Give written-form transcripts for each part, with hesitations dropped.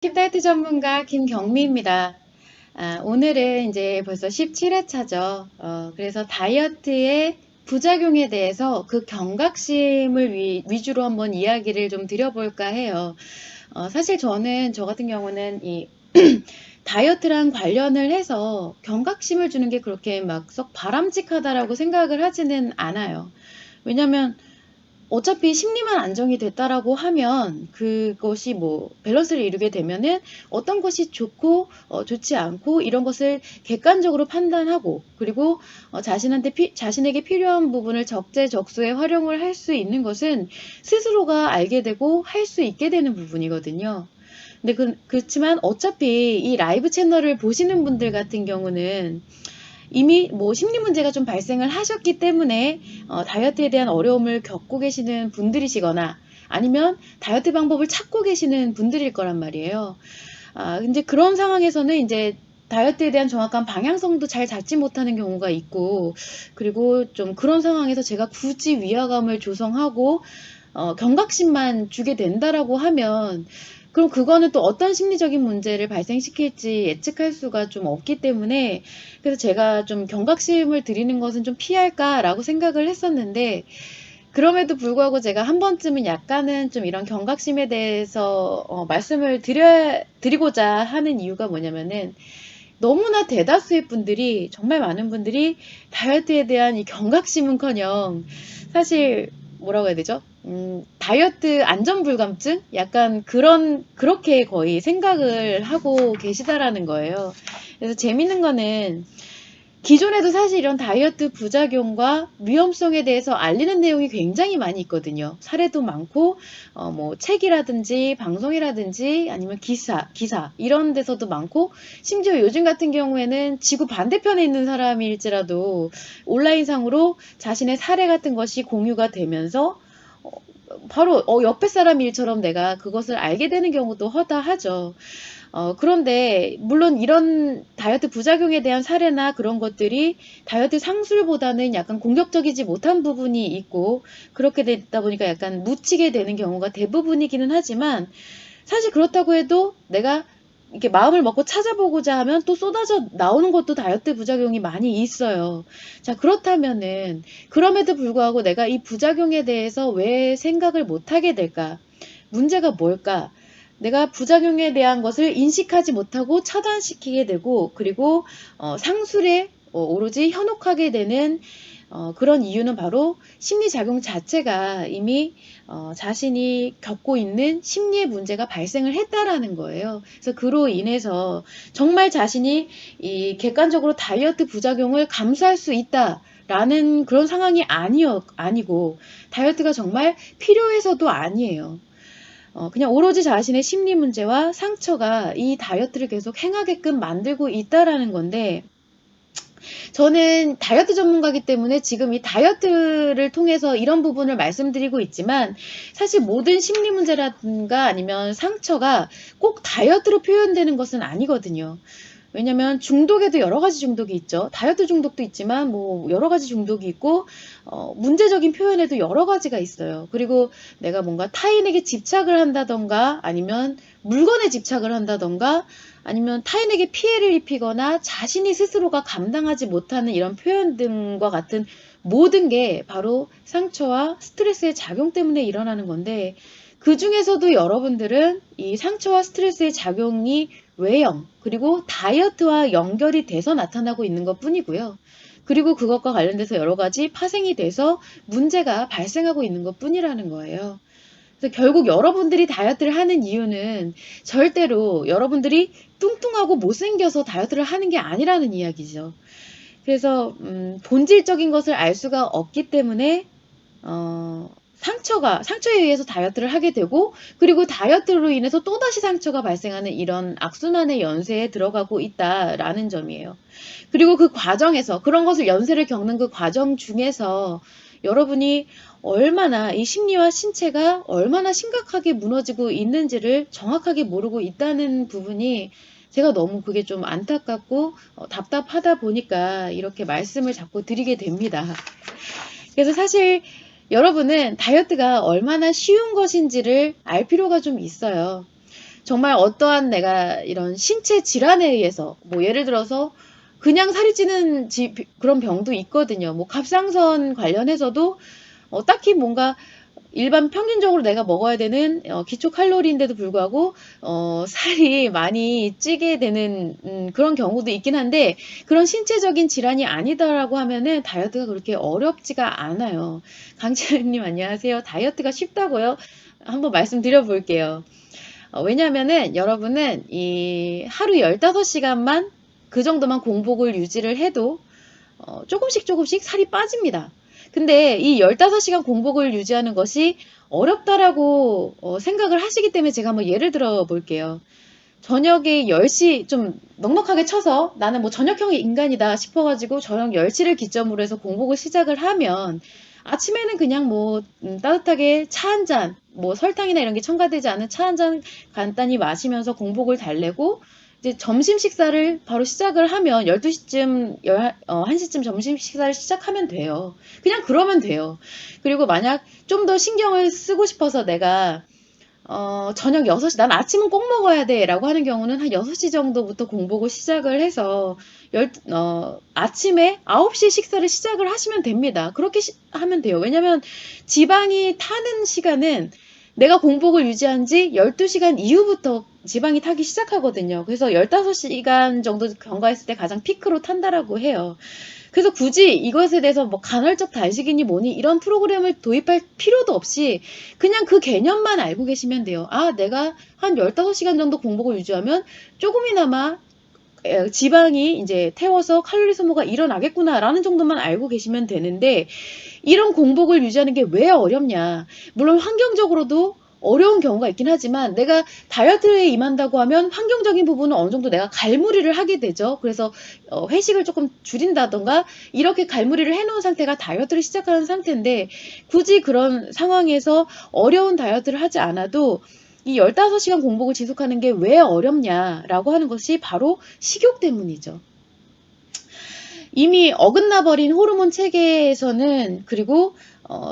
킵다이어트 전문가 김경미입니다. 오늘은 이제 벌써 17회차죠. 그래서 다이어트의 부작용에 대해서 그 경각심을 위주로 한번 이야기를 좀 드려볼까 해요. 사실 저는 저 같은 경우는 이 다이어트랑 관련을 해서 경각심을 주는 게 그렇게 막 썩 바람직하다라고 생각을 하지는 않아요. 왜냐면 어차피 심리만 안정이 됐다라고 하면 그것이 뭐 밸런스를 이루게 되면은 어떤 것이 좋고 좋지 않고 이런 것을 객관적으로 판단하고 그리고 자신에게 필요한 부분을 적재적소에 활용을 할 수 있는 것은 스스로가 알게 되고 할 수 있게 되는 부분이거든요. 근데 그렇지만 어차피 이 라이브 채널을 보시는 분들 같은 경우는 이미 뭐 심리 문제가 좀 발생을 하셨기 때문에 다이어트에 대한 어려움을 겪고 계시는 분들이시거나 아니면 다이어트 방법을 찾고 계시는 분들일 거란 말이에요. 근데 그런 상황에서는 이제 다이어트에 대한 정확한 방향성도 잘 잡지 못하는 경우가 있고, 그리고 좀 그런 상황에서 제가 굳이 위화감을 조성하고, 경각심만 주게 된다라고 하면, 그럼 그거는 또 어떤 심리적인 문제를 발생시킬지 예측할 수가 좀 없기 때문에, 그래서 제가 좀 경각심을 드리는 것은 좀 피할까라고 생각을 했었는데, 그럼에도 불구하고 제가 한 번쯤은 약간은 좀 이런 경각심에 대해서 말씀을 드리고자 하는 이유가 뭐냐면은 너무나 대다수의 분들이 정말 많은 분들이 다이어트에 대한 이 경각심은커녕 사실 뭐라고 해야 되죠? 다이어트 안전불감증? 약간 그렇게 거의 생각을 하고 계시다라는 거예요. 그래서 재밌는 거는 기존에도 사실 이런 다이어트 부작용과 위험성에 대해서 알리는 내용이 굉장히 많이 있거든요. 사례도 많고, 뭐, 책이라든지, 방송이라든지, 아니면 기사, 이런 데서도 많고, 심지어 요즘 같은 경우에는 지구 반대편에 있는 사람일지라도 온라인상으로 자신의 사례 같은 것이 공유가 되면서, 어, 바로, 옆에 사람 일처럼 내가 그것을 알게 되는 경우도 허다하죠. 그런데 물론 이런 다이어트 부작용에 대한 사례나 그런 것들이 다이어트 상술보다는 약간 공격적이지 못한 부분이 있고 그렇게 되다 보니까 약간 묻히게 되는 경우가 대부분이기는 하지만 사실 그렇다고 해도 내가 이렇게 마음을 먹고 찾아보고자 하면 또 쏟아져 나오는 것도 다이어트 부작용이 많이 있어요. 자, 그렇다면은 그럼에도 불구하고 내가 이 부작용에 대해서 왜 생각을 못 하게 될까? 문제가 뭘까? 내가 부작용에 대한 것을 인식하지 못하고 차단시키게 되고 그리고 상술에 오로지 현혹하게 되는 그런 이유는 바로 심리작용 자체가 이미 자신이 겪고 있는 심리의 문제가 발생을 했다라는 거예요. 그래서 그로 인해서 정말 자신이 이 객관적으로 다이어트 부작용을 감수할 수 있다. 라는 그런 상황이 아니고 다이어트가 정말 필요해서도 아니에요. 그냥 오로지 자신의 심리 문제와 상처가 이 다이어트를 계속 행하게끔 만들고 있다라는 건데, 저는 다이어트 전문가이기 때문에 지금 이 다이어트를 통해서 이런 부분을 말씀드리고 있지만, 사실 모든 심리 문제라든가 아니면 상처가 꼭 다이어트로 표현되는 것은 아니거든요. 왜냐면 중독에도 여러 가지 중독이 있죠. 다이어트 중독도 있지만 뭐 여러 가지 중독이 있고 문제적인 표현에도 여러 가지가 있어요. 그리고 내가 뭔가 타인에게 집착을 한다던가 아니면 물건에 집착을 한다던가 아니면 타인에게 피해를 입히거나 자신이 스스로가 감당하지 못하는 이런 표현 등과 같은 모든 게 바로 상처와 스트레스의 작용 때문에 일어나는 건데 그 중에서도 여러분들은 이 상처와 스트레스의 작용이 외형, 그리고 다이어트와 연결이 돼서 나타나고 있는 것 뿐이고요. 그리고 그것과 관련돼서 여러 가지 파생이 돼서 문제가 발생하고 있는 것 뿐이라는 거예요. 그래서 결국 여러분들이 다이어트를 하는 이유는 절대로 여러분들이 뚱뚱하고 못생겨서 다이어트를 하는 게 아니라는 이야기죠. 그래서 본질적인 것을 알 수가 없기 때문에 상처에 의해서 다이어트를 하게 되고, 그리고 다이어트로 인해서 또다시 상처가 발생하는 이런 악순환의 연쇄에 들어가고 있다라는 점이에요. 그리고 그 과정에서, 그런 것을 연쇄를 겪는 그 과정 중에서 여러분이 얼마나 이 심리와 신체가 얼마나 심각하게 무너지고 있는지를 정확하게 모르고 있다는 부분이 제가 너무 그게 좀 안타깝고 답답하다 보니까 이렇게 말씀을 자꾸 드리게 됩니다. 그래서 사실 여러분은 다이어트가 얼마나 쉬운 것인지를 알 필요가 좀 있어요. 정말 어떠한 내가 이런 신체 질환에 의해서 뭐 예를 들어서 그냥 살이 찌는 그런 병도 있거든요. 뭐 갑상선 관련해서도 딱히 뭔가 일반 평균적으로 내가 먹어야 되는 기초 칼로리인데도 불구하고 살이 많이 찌게 되는 그런 경우도 있긴 한데 그런 신체적인 질환이 아니다라고 하면은 다이어트가 그렇게 어렵지가 않아요. 강채연님 안녕하세요. 다이어트가 쉽다고요? 한번 말씀드려 볼게요. 왜냐면은 여러분은 이 하루 15시간만 그 정도만 공복을 유지를 해도 조금씩 조금씩 살이 빠집니다. 근데 이 15시간 공복을 유지하는 것이 어렵다라고 생각을 하시기 때문에 제가 한번 예를 들어 볼게요. 저녁에 10시 좀 넉넉하게 쳐서 나는 뭐 저녁형 인간이다 싶어가지고 저녁 10시를 기점으로 해서 공복을 시작을 하면 아침에는 그냥 뭐 따뜻하게 차 한 잔, 뭐 설탕이나 이런 게 첨가되지 않은 차 한 잔 간단히 마시면서 공복을 달래고 이제 점심 식사를 바로 시작을 하면 12시쯤, 1시쯤 점심 식사를 시작하면 돼요. 그냥 그러면 돼요. 그리고 만약 좀 더 신경을 쓰고 싶어서 내가 저녁 6시, 난 아침은 꼭 먹어야 돼. 라고 하는 경우는 한 6시 정도부터 공복을 시작을 해서, 아침에 9시 식사를 시작을 하시면 됩니다. 그렇게 하면 돼요. 왜냐면 지방이 타는 시간은 내가 공복을 유지한 지 12시간 이후부터 지방이 타기 시작하거든요. 그래서 15시간 정도 경과했을 때 가장 피크로 탄다라고 해요. 그래서 굳이 이것에 대해서 뭐 간헐적 단식이니 뭐니 이런 프로그램을 도입할 필요도 없이 그냥 그 개념만 알고 계시면 돼요. 아, 내가 한 15시간 정도 공복을 유지하면 조금이나마 지방이 이제 태워서 칼로리 소모가 일어나겠구나라는 정도만 알고 계시면 되는데 이런 공복을 유지하는 게 왜 어렵냐. 물론 환경적으로도 어려운 경우가 있긴 하지만 내가 다이어트에 임한다고 하면 환경적인 부분은 어느 정도 내가 갈무리를 하게 되죠. 그래서 회식을 조금 줄인다던가 이렇게 갈무리를 해놓은 상태가 다이어트를 시작하는 상태인데 굳이 그런 상황에서 어려운 다이어트를 하지 않아도 이 15시간 공복을 지속하는 게 왜 어렵냐라고 하는 것이 바로 식욕 때문이죠. 이미 어긋나 버린 호르몬 체계에서는 그리고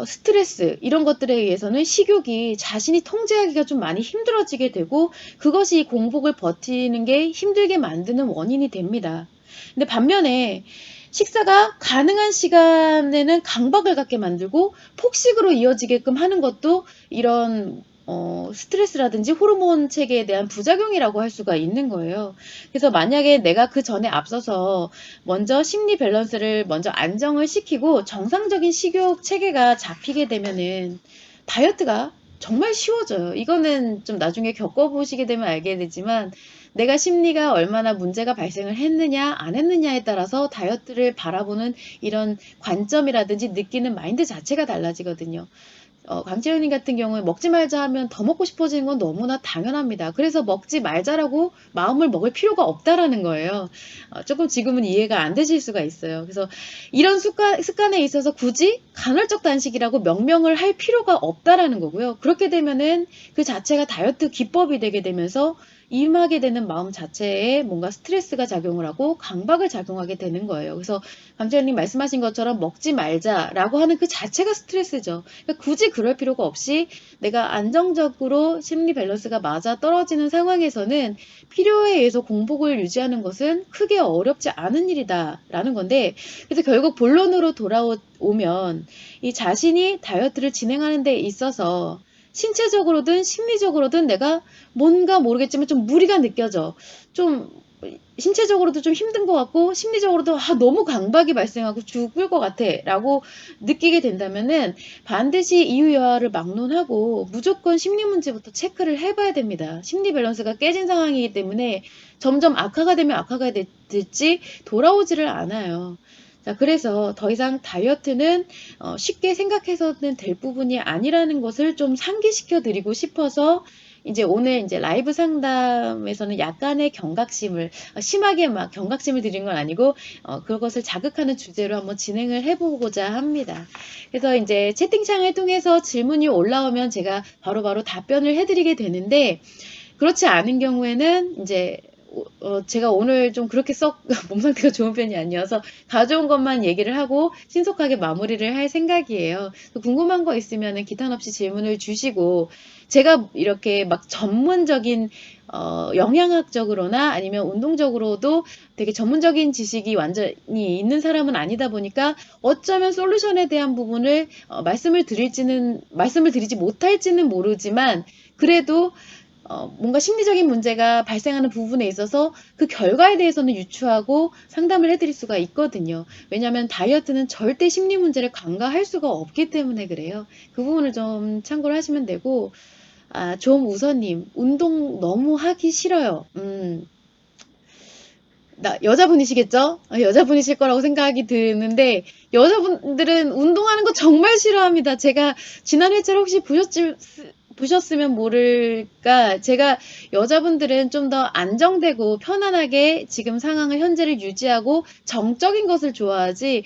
스트레스 이런 것들에 의해서는 식욕이 자신이 통제하기가 좀 많이 힘들어지게 되고 그것이 공복을 버티는 게 힘들게 만드는 원인이 됩니다. 근데 반면에 식사가 가능한 시간에는 강박을 갖게 만들고 폭식으로 이어지게끔 하는 것도 이런 스트레스라든지 호르몬 체계에 대한 부작용이라고 할 수가 있는 거예요. 그래서 만약에 내가 그 전에 앞서서 먼저 심리 밸런스를 먼저 안정을 시키고 정상적인 식욕 체계가 잡히게 되면은 다이어트가 정말 쉬워져요. 이거는 좀 나중에 겪어보시게 되면 알게 되지만 내가 심리가 얼마나 문제가 발생을 했느냐 안 했느냐에 따라서 다이어트를 바라보는 이런 관점이라든지 느끼는 마인드 자체가 달라지거든요. 강채연님 같은 경우에 먹지 말자 하면 더 먹고 싶어지는 건 너무나 당연합니다. 그래서 먹지 말자라고 마음을 먹을 필요가 없다라는 거예요. 조금 지금은 이해가 안 되실 수가 있어요. 그래서 이런 습관에 있어서 굳이 간헐적 단식이라고 명명을 할 필요가 없다라는 거고요. 그렇게 되면은 그 자체가 다이어트 기법이 되게 되면서 임하게 되는 마음 자체에 뭔가 스트레스가 작용을 하고 강박을 작용하게 되는 거예요. 그래서 강재현님 말씀하신 것처럼 먹지 말자라고 하는 그 자체가 스트레스죠. 그러니까 굳이 그럴 필요가 없이 내가 안정적으로 심리 밸런스가 맞아 떨어지는 상황에서는 필요에 의해서 공복을 유지하는 것은 크게 어렵지 않은 일이다라는 건데 그래서 결국 본론으로 돌아오면 이 자신이 다이어트를 진행하는 데 있어서 신체적으로든 심리적으로든 내가 뭔가 모르겠지만 좀 무리가 느껴져. 좀 신체적으로도 좀 힘든 것 같고 심리적으로도 너무 강박이 발생하고 죽을 것 같아 라고 느끼게 된다면은 반드시 이유여하를 막론하고 무조건 심리 문제부터 체크를 해봐야 됩니다. 심리 밸런스가 깨진 상황이기 때문에 점점 악화가 되면 악화가 될지 돌아오지를 않아요. 자, 그래서 더 이상 다이어트는 쉽게 생각해서는 될 부분이 아니라는 것을 좀 상기시켜 드리고 싶어서 이제 오늘 이제 라이브 상담에서는 약간의 경각심을 심하게 막 경각심을 드린 건 아니고 그것을 자극하는 주제로 한번 진행을 해보고자 합니다. 그래서 이제 채팅창을 통해서 질문이 올라오면 제가 바로바로 답변을 해드리게 되는데 그렇지 않은 경우에는 이제 제가 오늘 좀 그렇게 썩 몸 상태가 좋은 편이 아니어서 가져온 것만 얘기를 하고 신속하게 마무리를 할 생각이에요. 궁금한 거 있으면 기탄 없이 질문을 주시고 제가 이렇게 막 전문적인 영양학적으로나 아니면 운동적으로도 되게 전문적인 지식이 완전히 있는 사람은 아니다 보니까 어쩌면 솔루션에 대한 부분을 말씀을 드리지 못할지는 모르지만 그래도 뭔가 심리적인 문제가 발생하는 부분에 있어서 그 결과에 대해서는 유추하고 상담을 해드릴 수가 있거든요. 왜냐하면 다이어트는 절대 심리 문제를 간과할 수가 없기 때문에 그래요. 그 부분을 좀 참고를 하시면 되고, 좀 우선님, 운동 너무 하기 싫어요. 여자분이시겠죠? 여자분이실 거라고 생각이 드는데, 여자분들은 운동하는 거 정말 싫어합니다. 제가 지난 회차를 혹시 보셨으면 모를까, 제가 여자분들은 좀 더 안정되고 편안하게 지금 상황을 현재를 유지하고 정적인 것을 좋아하지,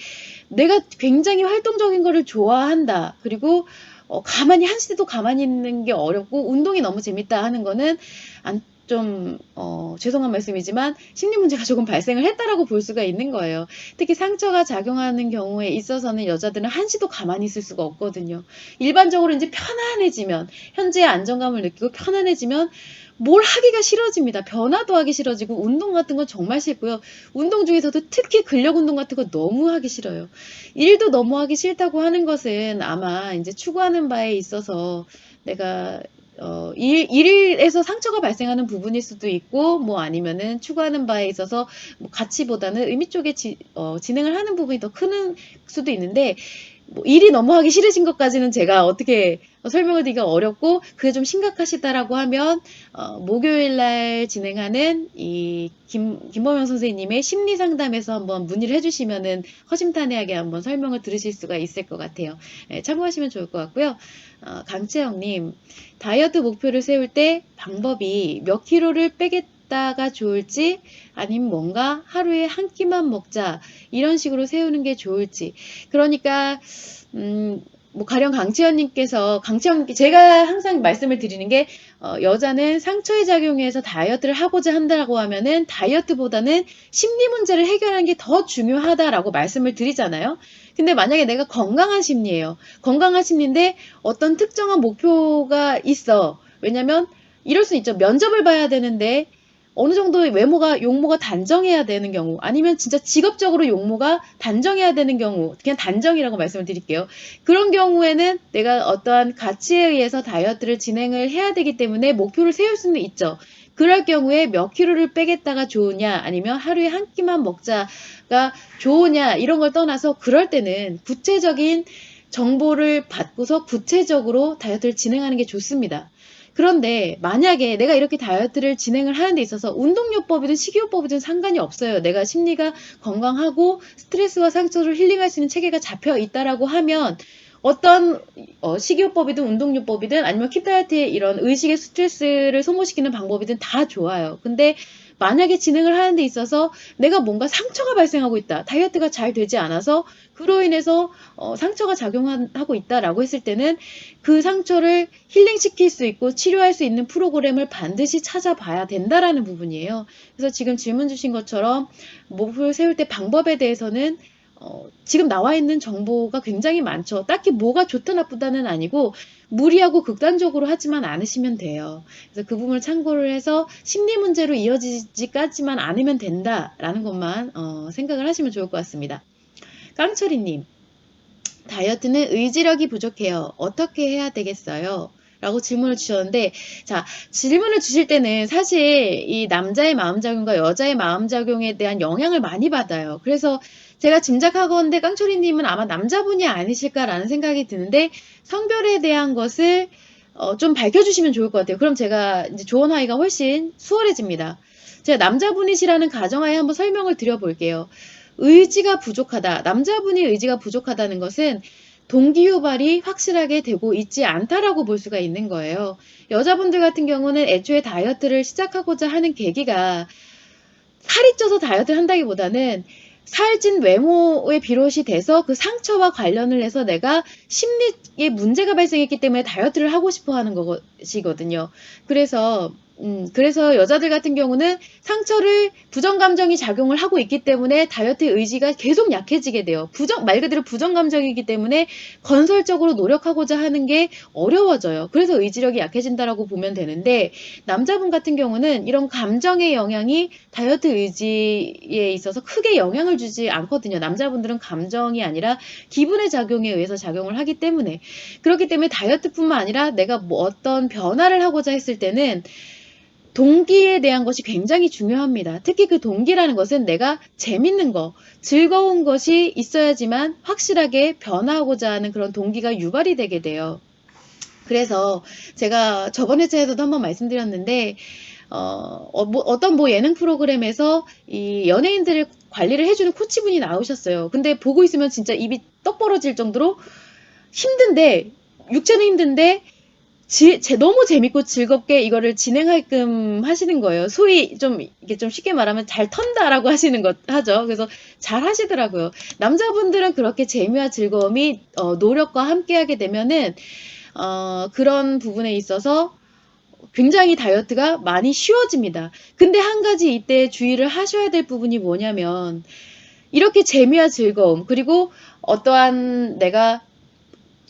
내가 굉장히 활동적인 거를 좋아한다. 그리고 가만히 한시도 가만히 있는 게 어렵고 운동이 너무 재밌다 하는 거는 죄송한 말씀이지만 심리 문제가 조금 발생을 했다라고 볼 수가 있는 거예요. 특히 상처가 작용하는 경우에 있어서는 여자들은 한시도 가만히 있을 수가 없거든요. 일반적으로 이제 편안해지면, 현재의 안정감을 느끼고 편안해지면 뭘 하기가 싫어집니다. 변화도 하기 싫어지고 운동 같은 건 정말 싫고요. 운동 중에서도 특히 근력 운동 같은 거 너무 하기 싫어요. 일도 너무 하기 싫다고 하는 것은 아마 이제 추구하는 바에 있어서 내가 일에서 상처가 발생하는 부분일 수도 있고, 뭐 아니면은 추구하는 바에 있어서 뭐 가치보다는 의미 쪽에 진행을 하는 부분이 더 큰 수도 있는데, 뭐 일이 너무 하기 싫으신 것까지는 제가 어떻게 설명을 드리기가 어렵고, 그게 좀 심각하시다라고 하면, 목요일 날 진행하는 이 김범영 선생님의 심리 상담에서 한번 문의를 해주시면은 허심탄회하게 한번 설명을 들으실 수가 있을 것 같아요. 참고하시면 좋을 것 같고요. 강채영님, 다이어트 목표를 세울 때 방법이 몇 킬로를 빼겠다가 좋을지 아니면 뭔가 하루에 한 끼만 먹자 이런 식으로 세우는 게 좋을지. 그러니까 뭐 가령 강채연님께 제가 항상 말씀을 드리는 게 여자는 상처에 작용해서 다이어트를 하고자 한다고 하면은 다이어트보다는 심리 문제를 해결하는 게 더 중요하다라고 말씀을 드리잖아요. 근데 만약에 내가 건강한 심리예요. 건강한 심리인데 어떤 특정한 목표가 있어. 왜냐면 이럴 수 있죠. 면접을 봐야 되는데 어느 정도의 용모가 단정해야 되는 경우, 아니면 진짜 직업적으로 용모가 단정해야 되는 경우, 그냥 단정이라고 말씀을 드릴게요. 그런 경우에는 내가 어떠한 가치에 의해서 다이어트를 진행을 해야 되기 때문에 목표를 세울 수는 있죠. 그럴 경우에 몇 킬로를 빼겠다가 좋으냐, 아니면 하루에 한 끼만 먹자가 좋으냐, 이런 걸 떠나서 그럴 때는 구체적인 정보를 받고서 구체적으로 다이어트를 진행하는 게 좋습니다. 그런데 만약에 내가 이렇게 다이어트를 진행을 하는 데 있어서 운동요법이든 식이요법이든 상관이 없어요. 내가 심리가 건강하고 스트레스와 상처를 힐링할 수 있는 체계가 잡혀 있다라고 하면 어떤 식이요법이든 운동요법이든 아니면 킵다이어트의 이런 의식의 스트레스를 소모시키는 방법이든 다 좋아요. 근데 만약에 진행을 하는 데 있어서 내가 뭔가 상처가 발생하고 있다. 다이어트가 잘 되지 않아서 그로 인해서 상처가 작용하고 있다라고 했을 때는 그 상처를 힐링시킬 수 있고 치료할 수 있는 프로그램을 반드시 찾아봐야 된다라는 부분이에요. 그래서 지금 질문 주신 것처럼 목표를 세울 때 방법에 대해서는 지금 나와 있는 정보가 굉장히 많죠. 딱히 뭐가 좋다 나쁘다는 아니고 무리하고 극단적으로 하지만 않으시면 돼요. 그래서 그 부분을 참고를 해서 심리 문제로 이어지지까지만 않으면 된다라는 것만 생각을 하시면 좋을 것 같습니다. 깡철이님, 다이어트는 의지력이 부족해요. 어떻게 해야 되겠어요? 라고 질문을 주셨는데, 자, 질문을 주실 때는 사실 이 남자의 마음작용과 여자의 마음작용에 대한 영향을 많이 받아요. 그래서 제가 짐작하건대 깡초리님은 아마 남자분이 아니실까라는 생각이 드는데, 성별에 대한 것을 좀 밝혀주시면 좋을 것 같아요. 그럼 제가 이제 조언하기가 훨씬 수월해집니다. 제가 남자분이시라는 가정하에 한번 설명을 드려볼게요. 의지가 부족하다. 남자분이 의지가 부족하다는 것은 동기유발이 확실하게 되고 있지 않다라고 볼 수가 있는 거예요. 여자분들 같은 경우는 애초에 다이어트를 시작하고자 하는 계기가 살이 쪄서 다이어트를 한다기보다는 살찐 외모에 비롯이 돼서 그 상처와 관련을 해서 내가 심리에 문제가 발생했기 때문에 다이어트를 하고 싶어 하는 것이거든요. 그래서 그래서 여자들 같은 경우는 상처를 부정감정이 작용을 하고 있기 때문에 다이어트 의지가 계속 약해지게 돼요. 말 그대로 부정감정이기 때문에 건설적으로 노력하고자 하는 게 어려워져요. 그래서 의지력이 약해진다라고 보면 되는데, 남자분 같은 경우는 이런 감정의 영향이 다이어트 의지에 있어서 크게 영향을 주지 않거든요. 남자분들은 감정이 아니라 기분의 작용에 의해서 작용을 하기 때문에. 그렇기 때문에 다이어트뿐만 아니라 내가 뭐 어떤 변화를 하고자 했을 때는 동기에 대한 것이 굉장히 중요합니다. 특히 그 동기라는 것은 내가 재밌는 거, 즐거운 것이 있어야지만 확실하게 변화하고자 하는 그런 동기가 유발이 되게 돼요. 그래서 제가 저번 회차에서도 한번 말씀드렸는데, 어떤 뭐 예능 프로그램에서 이 연예인들을 관리를 해주는 코치분이 나오셨어요. 근데 보고 있으면 진짜 입이 떡 벌어질 정도로 힘든데, 육체는 힘든데, 너무 재밌고 즐겁게 이거를 진행하게끔 하시는 거예요. 소위 이게 좀 쉽게 말하면 잘 턴다라고 하시는 것 하죠. 그래서 잘 하시더라고요. 남자분들은 그렇게 재미와 즐거움이, 노력과 함께 하게 되면은, 그런 부분에 있어서 굉장히 다이어트가 많이 쉬워집니다. 근데 한 가지 이때 주의를 하셔야 될 부분이 뭐냐면, 이렇게 재미와 즐거움, 그리고 어떠한 내가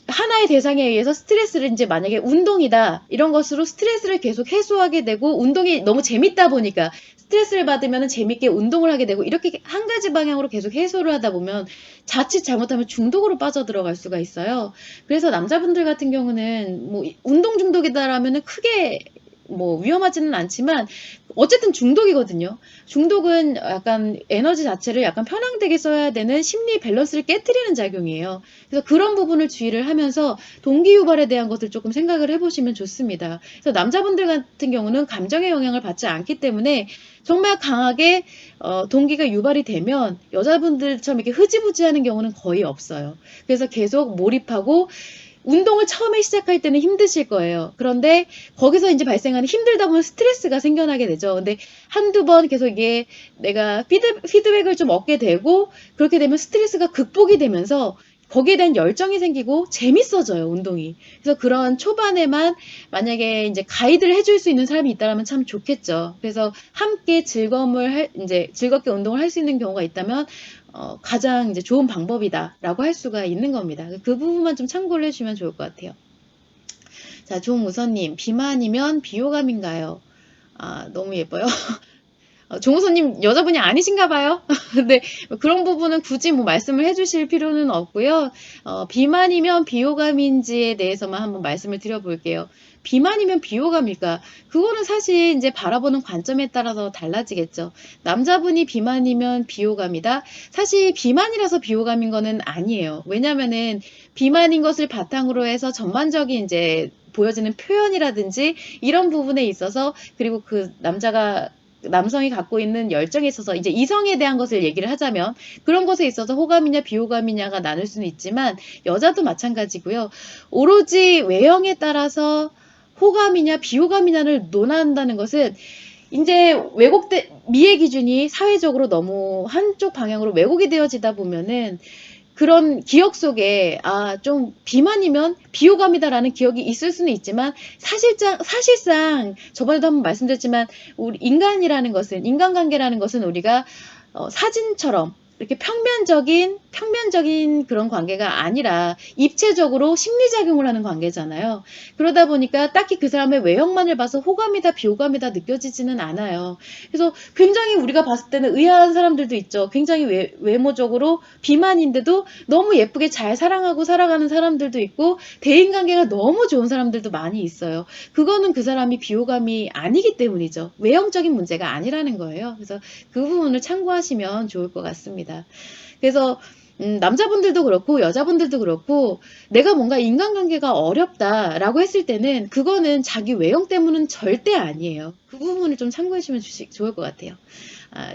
하나의 대상에 의해서 스트레스를 이제 만약에 운동이다 이런 것으로 스트레스를 계속 해소하게 되고, 운동이 너무 재밌다 보니까 스트레스를 받으면 재밌게 운동을 하게 되고, 이렇게 한 가지 방향으로 계속 해소를 하다 보면 자칫 잘못하면 중독으로 빠져들어갈 수가 있어요. 그래서 남자분들 같은 경우는 뭐 운동 중독이다라면은 크게 뭐 위험하지는 않지만 어쨌든 중독이거든요. 중독은 약간 에너지 자체를 약간 편향되게 써야 되는 심리 밸런스를 깨트리는 작용이에요. 그래서 그런 부분을 주의를 하면서 동기 유발에 대한 것을 조금 생각을 해보시면 좋습니다. 그래서 남자분들 같은 경우는 감정의 영향을 받지 않기 때문에 정말 강하게 동기가 유발이 되면 여자분들처럼 이렇게 흐지부지하는 경우는 거의 없어요. 그래서 계속 몰입하고, 운동을 처음에 시작할 때는 힘드실 거예요. 그런데 거기서 이제 발생하는, 힘들다 보면 스트레스가 생겨나게 되죠. 근데 한두 번 계속 이게 내가 피드백을 좀 얻게 되고, 그렇게 되면 스트레스가 극복이 되면서 거기에 대한 열정이 생기고 재밌어져요, 운동이. 그래서 그런 초반에만 만약에 이제 가이드를 해줄 수 있는 사람이 있다면 참 좋겠죠. 그래서 함께 이제 즐겁게 운동을 할 수 있는 경우가 있다면 가장 이제 좋은 방법이다라고 할 수가 있는 겁니다. 그 부분만 좀 참고를 해주시면 좋을 것 같아요. 자, 종우선님, 비만이면 비호감인가요? 아, 너무 예뻐요. 종우선님 여자분이 아니신가 봐요. 근데 그런 부분은 굳이 뭐 말씀을 해주실 필요는 없고요. 비만이면 비호감인지에 대해서만 한번 말씀을 드려볼게요. 비만이면 비호감일까? 그거는 사실 이제 바라보는 관점에 따라서 달라지겠죠. 남자분이 비만이면 비호감이다? 사실 비만이라서 비호감인 거는 아니에요. 왜냐면은 비만인 것을 바탕으로 해서 전반적인 이제 보여지는 표현이라든지 이런 부분에 있어서, 그리고 그 남성이 갖고 있는 열정에 있어서 이제 이성에 대한 것을 얘기를 하자면 그런 것에 있어서 호감이냐 비호감이냐가 나눌 수는 있지만, 여자도 마찬가지고요. 오로지 외형에 따라서 호감이냐 비호감이냐를 논한다는 것은 이제 미의 기준이 사회적으로 너무 한쪽 방향으로 왜곡이 되어지다 보면은 그런 기억 속에, 좀 비만이면 비호감이다라는 기억이 있을 수는 있지만, 사실상 저번에도 한번 말씀드렸지만, 우리 인간관계라는 것은 우리가 사진처럼 이렇게 평면적인 그런 관계가 아니라 입체적으로 심리작용을 하는 관계잖아요. 그러다 보니까 딱히 그 사람의 외형만을 봐서 호감이다 비호감이다 느껴지지는 않아요. 그래서 굉장히 우리가 봤을 때는 의아한 사람들도 있죠. 굉장히 외모적으로 비만인데도 너무 예쁘게 잘 사랑하고 살아가는 사람들도 있고, 대인관계가 너무 좋은 사람들도 많이 있어요. 그거는 그 사람이 비호감이 아니기 때문이죠. 외형적인 문제가 아니라는 거예요. 그래서 그 부분을 참고하시면 좋을 것 같습니다. 그래서 남자분들도 그렇고 여자분들도 그렇고, 내가 뭔가 인간관계가 어렵다라고 했을 때는 그거는 자기 외형 때문은 절대 아니에요. 그 부분을 좀 참고해 주시면 좋을 것 같아요.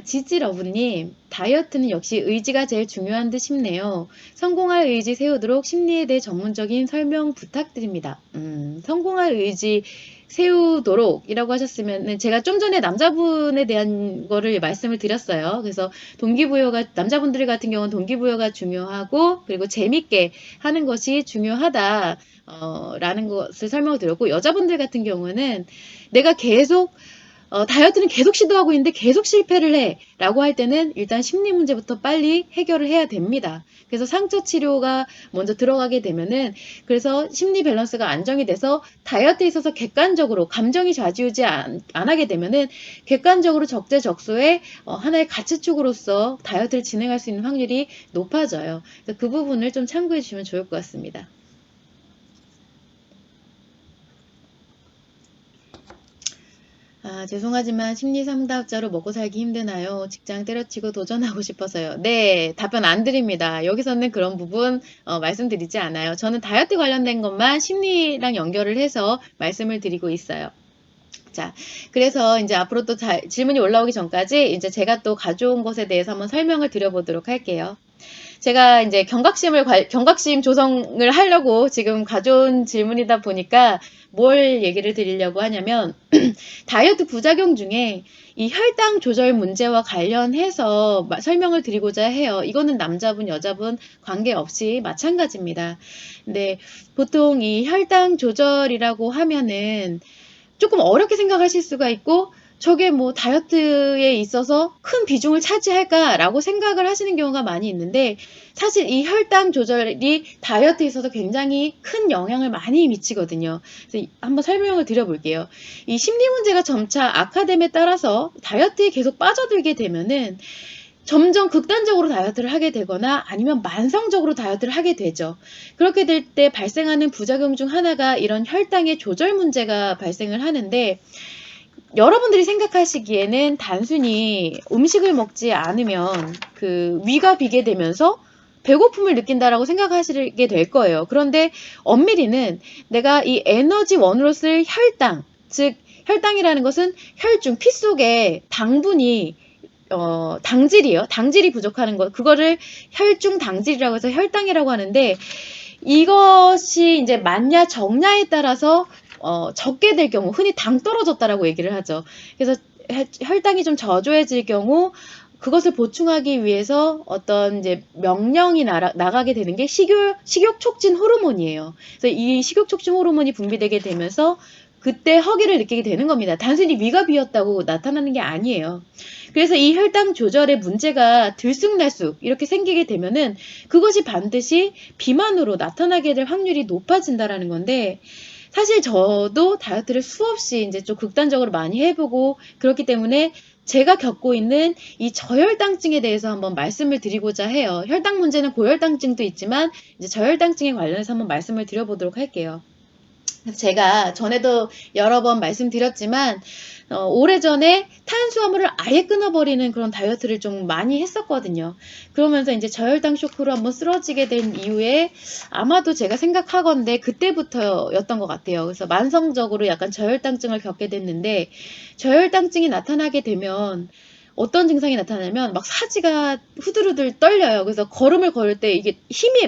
지지러브님, 다이어트는 역시 의지가 제일 중요한 듯 싶네요. 성공할 의지 세우도록 심리에 대해 전문적인 설명 부탁드립니다. 성공할 의지 세우도록이라고 하셨으면은 제가 좀 전에 남자분에 대한 거를 말씀을 드렸어요. 그래서 동기부여가 남자분들 같은 경우는 동기부여가 중요하고 그리고 재밌게 하는 것이 중요하다. 라는 것을 설명을 드렸고 여자분들 같은 경우는 내가 계속 다이어트는 계속 시도하고 있는데 계속 실패를 해 라고 할 때는 일단 심리 문제부터 빨리 해결을 해야 됩니다. 그래서 상처 치료가 먼저 들어가게 되면은 그래서 심리 밸런스가 안정이 돼서 다이어트에 있어서 객관적으로 감정이 좌지우지 안 하게 되면은 객관적으로 적재적소에 하나의 가치축으로서 다이어트를 진행할 수 있는 확률이 높아져요. 그래서 그 부분을 좀 참고해 주시면 좋을 것 같습니다. 죄송하지만 심리상담자로 먹고 살기 힘드나요? 직장 때려치고 도전하고 싶어서요. 네, 답변 안 드립니다. 여기서는 그런 부분 말씀드리지 않아요. 저는 다이어트 관련된 것만 심리랑 연결을 해서 말씀을 드리고 있어요. 자, 그래서 이제 앞으로 또 질문이 올라오기 전까지 이제 제가 또 가져온 것에 대해서 한번 설명을 드려보도록 할게요. 제가 이제 경각심 조성을 하려고 지금 가져온 질문이다 보니까 뭘 얘기를 드리려고 하냐면, 다이어트 부작용 중에 이 혈당 조절 문제와 관련해서 설명을 드리고자 해요. 이거는 남자분, 여자분 관계없이 마찬가지입니다. 근데 보통 이 혈당 조절이라고 하면은 조금 어렵게 생각하실 수가 있고 저게 뭐 다이어트에 있어서 큰 비중을 차지할까라고 생각을 하시는 경우가 많이 있는데 사실 이 혈당 조절이 다이어트에 있어서 굉장히 큰 영향을 많이 미치거든요. 그래서 한번 설명을 드려볼게요. 이 심리 문제가 점차 악화됨에 따라서 다이어트에 계속 빠져들게 되면은 점점 극단적으로 다이어트를 하게 되거나 아니면 만성적으로 다이어트를 하게 되죠. 그렇게 될 때 발생하는 부작용 중 하나가 이런 혈당의 조절 문제가 발생을 하는데 여러분들이 생각하시기에는 단순히 음식을 먹지 않으면 그 위가 비게 되면서 배고픔을 느낀다라고 생각하시게 될 거예요. 그런데 엄밀히는 내가 이 에너지원으로 쓸 혈당, 즉 혈당이라는 것은 혈중, 피 속에 당분이 당질이에요. 당질이 부족하는 것. 그거를 혈중 당질이라고 해서 혈당이라고 하는데 이것이 이제 많냐 적냐에 따라서 적게 될 경우 흔히 당 떨어졌다라고 얘기를 하죠. 그래서 혈당이 좀 저조해질 경우 그것을 보충하기 위해서 어떤 이제 명령이 나가게 되는 게 식욕 촉진 호르몬이에요. 그래서 이 식욕 촉진 호르몬이 분비되게 되면서 그때 허기를 느끼게 되는 겁니다. 단순히 위가 비었다고 나타나는 게 아니에요. 그래서 이 혈당 조절의 문제가 들쑥날쑥 이렇게 생기게 되면은 그것이 반드시 비만으로 나타나게 될 확률이 높아진다라는 건데 사실 저도 다이어트를 수없이 이제 좀 극단적으로 많이 해보고 그렇기 때문에 제가 겪고 있는 이 저혈당증에 대해서 한번 말씀을 드리고자 해요. 혈당 문제는 고혈당증도 있지만 이제 저혈당증에 관련해서 한번 말씀을 드려보도록 할게요. 제가 전에도 여러 번 말씀드렸지만 오래전에 탄수화물을 아예 끊어버리는 그런 다이어트를 좀 많이 했었거든요. 그러면서 이제 저혈당 쇼크로 한번 쓰러지게 된 이후에 아마도 제가 생각하건대 그때부터였던 것 같아요. 그래서 만성적으로 약간 저혈당증을 겪게 됐는데 저혈당증이 나타나게 되면 어떤 증상이 나타나냐면 막 사지가 후들후들 떨려요. 그래서 걸음을 걸을 때 이게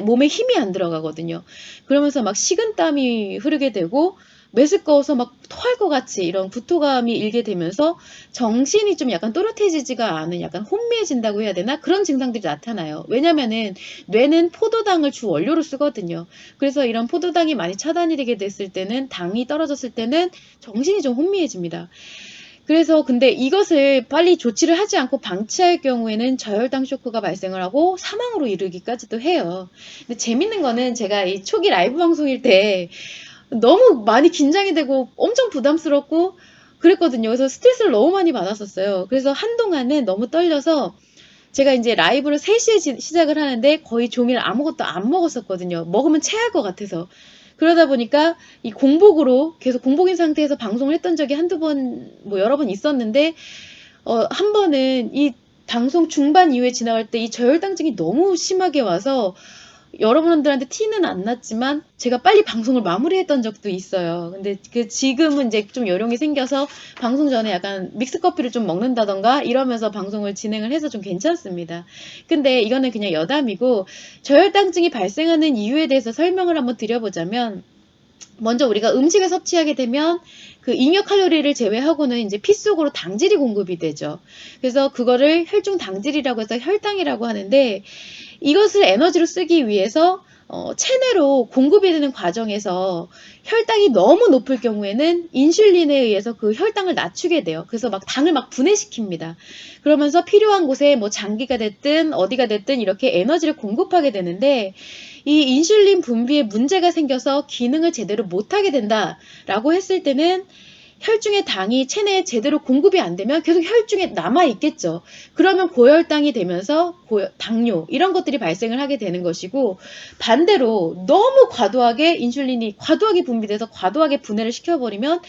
몸에 힘이 안 들어가거든요. 그러면서 막 식은땀이 흐르게 되고 메스꺼워서 막 토할 것 같이 이런 구토감이 일게 되면서 정신이 좀 약간 또렷해지지가 않은 약간 혼미해진다고 해야 되나? 그런 증상들이 나타나요. 왜냐면은 뇌는 포도당을 주 원료로 쓰거든요. 그래서 이런 포도당이 많이 차단이 되게 됐을 때는 당이 떨어졌을 때는 정신이 좀 혼미해집니다. 그래서 근데 이것을 빨리 조치를 하지 않고 방치할 경우에는 저혈당 쇼크가 발생을 하고 사망으로 이르기까지도 해요. 근데 재밌는 거는 제가 이 초기 라이브 방송일 때 너무 많이 긴장이 되고 엄청 부담스럽고 그랬거든요. 그래서 스트레스를 너무 많이 받았었어요. 그래서 한동안은 너무 떨려서 제가 이제 라이브를 3시에 시작을 하는데 거의 종일 아무것도 안 먹었었거든요. 먹으면 체할 것 같아서. 그러다 보니까 이 공복으로 계속 공복인 상태에서 방송을 했던 적이 한두 번, 뭐 여러 번 있었는데, 한 번은 이 방송 중반 이후에 지나갈 때 이 저혈당증이 너무 심하게 와서 여러분들한테 티는 안 났지만 제가 빨리 방송을 마무리했던 적도 있어요. 근데 지금은 이제 좀 요령이 생겨서 방송 전에 약간 믹스 커피를 좀 먹는다던가 이러면서 방송을 진행을 해서 좀 괜찮습니다. 근데 이거는 그냥 여담이고 저혈당증이 발생하는 이유에 대해서 설명을 한번 드려보자면 먼저 우리가 음식을 섭취하게 되면 그 잉여 칼로리를 제외하고는 이제 피 속으로 당질이 공급이 되죠. 그래서 그거를 혈중 당질이라고 해서 혈당이라고 하는데, 이것을 에너지로 쓰기 위해서 체내로 공급이 되는 과정에서 혈당이 너무 높을 경우에는 인슐린에 의해서 그 혈당을 낮추게 돼요. 그래서 막 당을 막 분해시킵니다. 그러면서 필요한 곳에 뭐 장기가 됐든 어디가 됐든 이렇게 에너지를 공급하게 되는데, 이 인슐린 분비에 문제가 생겨서 기능을 제대로 못하게 된다라고 했을 때는 혈중의 당이 체내에 제대로 공급이 안 되면 계속 혈중에 남아 있겠죠. 그러면 고혈당이 되면서 당뇨 이런 것들이 발생을 하게 되는 것이고, 반대로 너무 과도하게 인슐린이 과도하게 분비돼서 과도하게 분해를 시켜버리면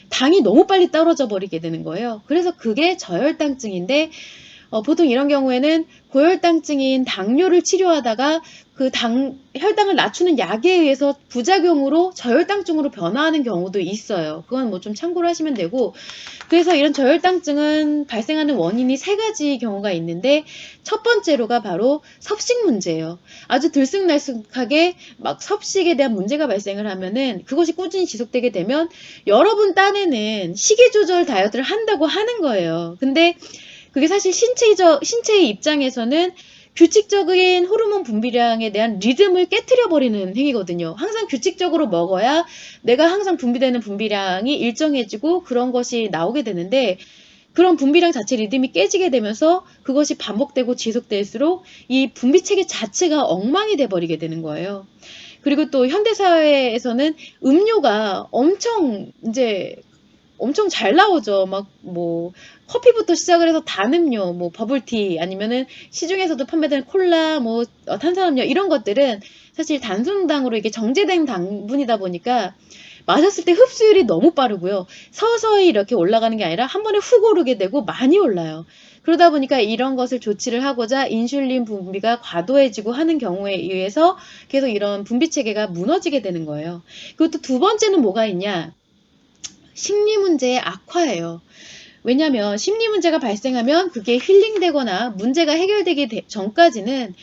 당이 너무 빨리 떨어져 버리게 되는 거예요. 그래서 그게 저혈당증인데, 보통 이런 경우에는 고혈당증인 당뇨를 치료하다가 그 혈당을 낮추는 약에 의해서 부작용으로 저혈당증으로 변화하는 경우도 있어요. 그건 뭐 좀 참고로 하시면 되고, 그래서 이런 저혈당증은 발생하는 원인이 세 가지 경우가 있는데, 첫 번째로가 바로 섭식 문제예요. 아주 들쑥날쑥하게 막 섭식에 대한 문제가 발생을 하면은, 그것이 꾸준히 지속되게 되면 여러분 딴에는 식이 조절 다이어트를 한다고 하는 거예요. 근데 그게 사실 신체의 입장에서는 규칙적인 호르몬 분비량에 대한 리듬을 깨트려 버리는 행위거든요. 항상 규칙적으로 먹어야 내가 항상 분비되는 분비량이 일정해지고 그런 것이 나오게 되는데, 그런 분비량 자체 리듬이 깨지게 되면서 그것이 반복되고 지속될수록 이 분비 체계 자체가 엉망이 돼 버리게 되는 거예요. 그리고 또 현대사회에서는 음료가 엄청 잘 나오죠. 막 뭐 커피부터 시작을 해서 단 음료, 뭐 버블티, 아니면은 시중에서도 판매되는 콜라, 뭐 탄산음료 이런 것들은 사실 단순당으로 이게 정제된 당분이다 보니까 마셨을 때 흡수율이 너무 빠르고요. 서서히 이렇게 올라가는 게 아니라 한 번에 훅 오르게 되고 많이 올라요. 그러다 보니까 이런 것을 조치를 하고자 인슐린 분비가 과도해지고 하는 경우에 의해서 계속 이런 분비 체계가 무너지게 되는 거예요. 그리고 또 두 번째는 뭐가 있냐? 심리 문제의 악화예요. 왜냐하면 심리 문제가 발생하면 그게 힐링되거나 문제가 해결되기 전까지는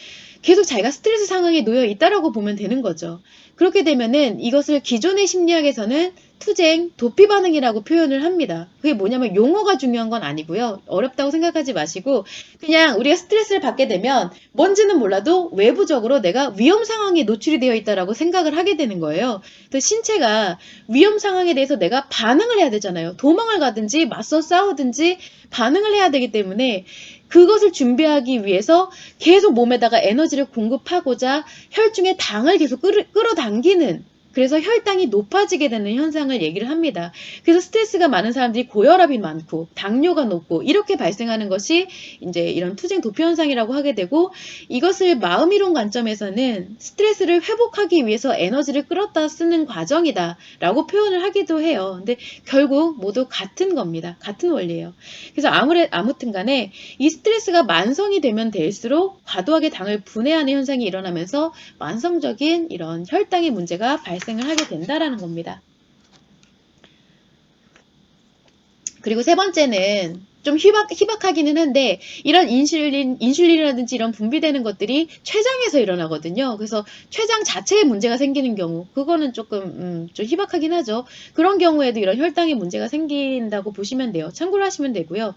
계속 자기가 스트레스 상황에 놓여 있다라고 보면 되는 거죠. 그렇게 되면은 이것을 기존의 심리학에서는 투쟁, 도피 반응이라고 표현을 합니다. 그게 뭐냐면 용어가 중요한 건 아니고요. 어렵다고 생각하지 마시고 그냥 우리가 스트레스를 받게 되면 뭔지는 몰라도 외부적으로 내가 위험 상황에 노출이 되어 있다라고 생각을 하게 되는 거예요. 그 신체가 위험 상황에 대해서 내가 반응을 해야 되잖아요. 도망을 가든지 맞서 싸우든지 반응을 해야 되기 때문에 그것을 준비하기 위해서 계속 몸에다가 에너지를 공급하고자 혈중의 당을 계속 끌어당기는, 그래서 혈당이 높아지게 되는 현상을 얘기를 합니다. 그래서 스트레스가 많은 사람들이 고혈압이 많고 당뇨가 높고 이렇게 발생하는 것이 이제 이런 투쟁 도피 현상이라고 하게 되고, 이것을 마음이론 관점에서는 스트레스를 회복하기 위해서 에너지를 끌었다 쓰는 과정이다 라고 표현을 하기도 해요. 근데 결국 모두 같은 겁니다. 같은 원리예요. 그래서 아무튼 간에 이 스트레스가 만성이 되면 될수록 과도하게 당을 분해하는 현상이 일어나면서 만성적인 이런 혈당의 문제가 발생을 하게 된다라는 겁니다. 그리고 세 번째는 좀 희박하기는 한데, 이런 인슐린이라든지 이런 분비되는 것들이 췌장에서 일어나거든요. 그래서 췌장 자체에 문제가 생기는 경우, 그거는 조금 좀 희박하긴 하죠. 그런 경우에도 이런 혈당에 문제가 생긴다고 보시면 돼요. 참고로 하시면 되고요.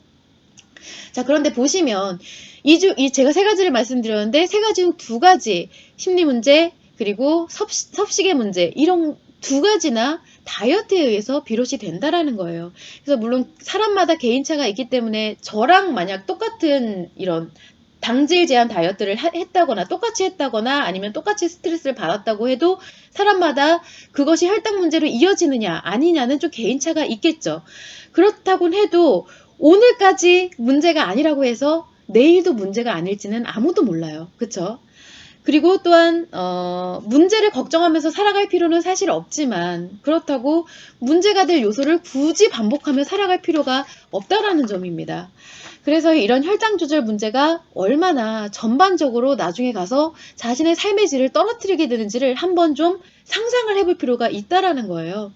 자, 그런데 보시면 제가 세 가지를 말씀드렸는데, 세 가지 중 두 가지 심리 문제 그리고 섭식의 문제, 이런 두 가지나 다이어트에 의해서 비롯이 된다라는 거예요. 그래서 물론 사람마다 개인차가 있기 때문에 저랑 만약 똑같은 이런 당질 제한 다이어트를 했다거나 똑같이 했다거나 아니면 똑같이 스트레스를 받았다고 해도 사람마다 그것이 혈당 문제로 이어지느냐 아니냐는 좀 개인차가 있겠죠. 그렇다곤 해도 오늘까지 문제가 아니라고 해서 내일도 문제가 아닐지는 아무도 몰라요. 그쵸? 그리고 또한 문제를 걱정하면서 살아갈 필요는 사실 없지만, 그렇다고 문제가 될 요소를 굳이 반복하며 살아갈 필요가 없다라는 점입니다. 그래서 이런 혈당 조절 문제가 얼마나 전반적으로 나중에 가서 자신의 삶의 질을 떨어뜨리게 되는지를 한번 좀 상상을 해볼 필요가 있다라는 거예요.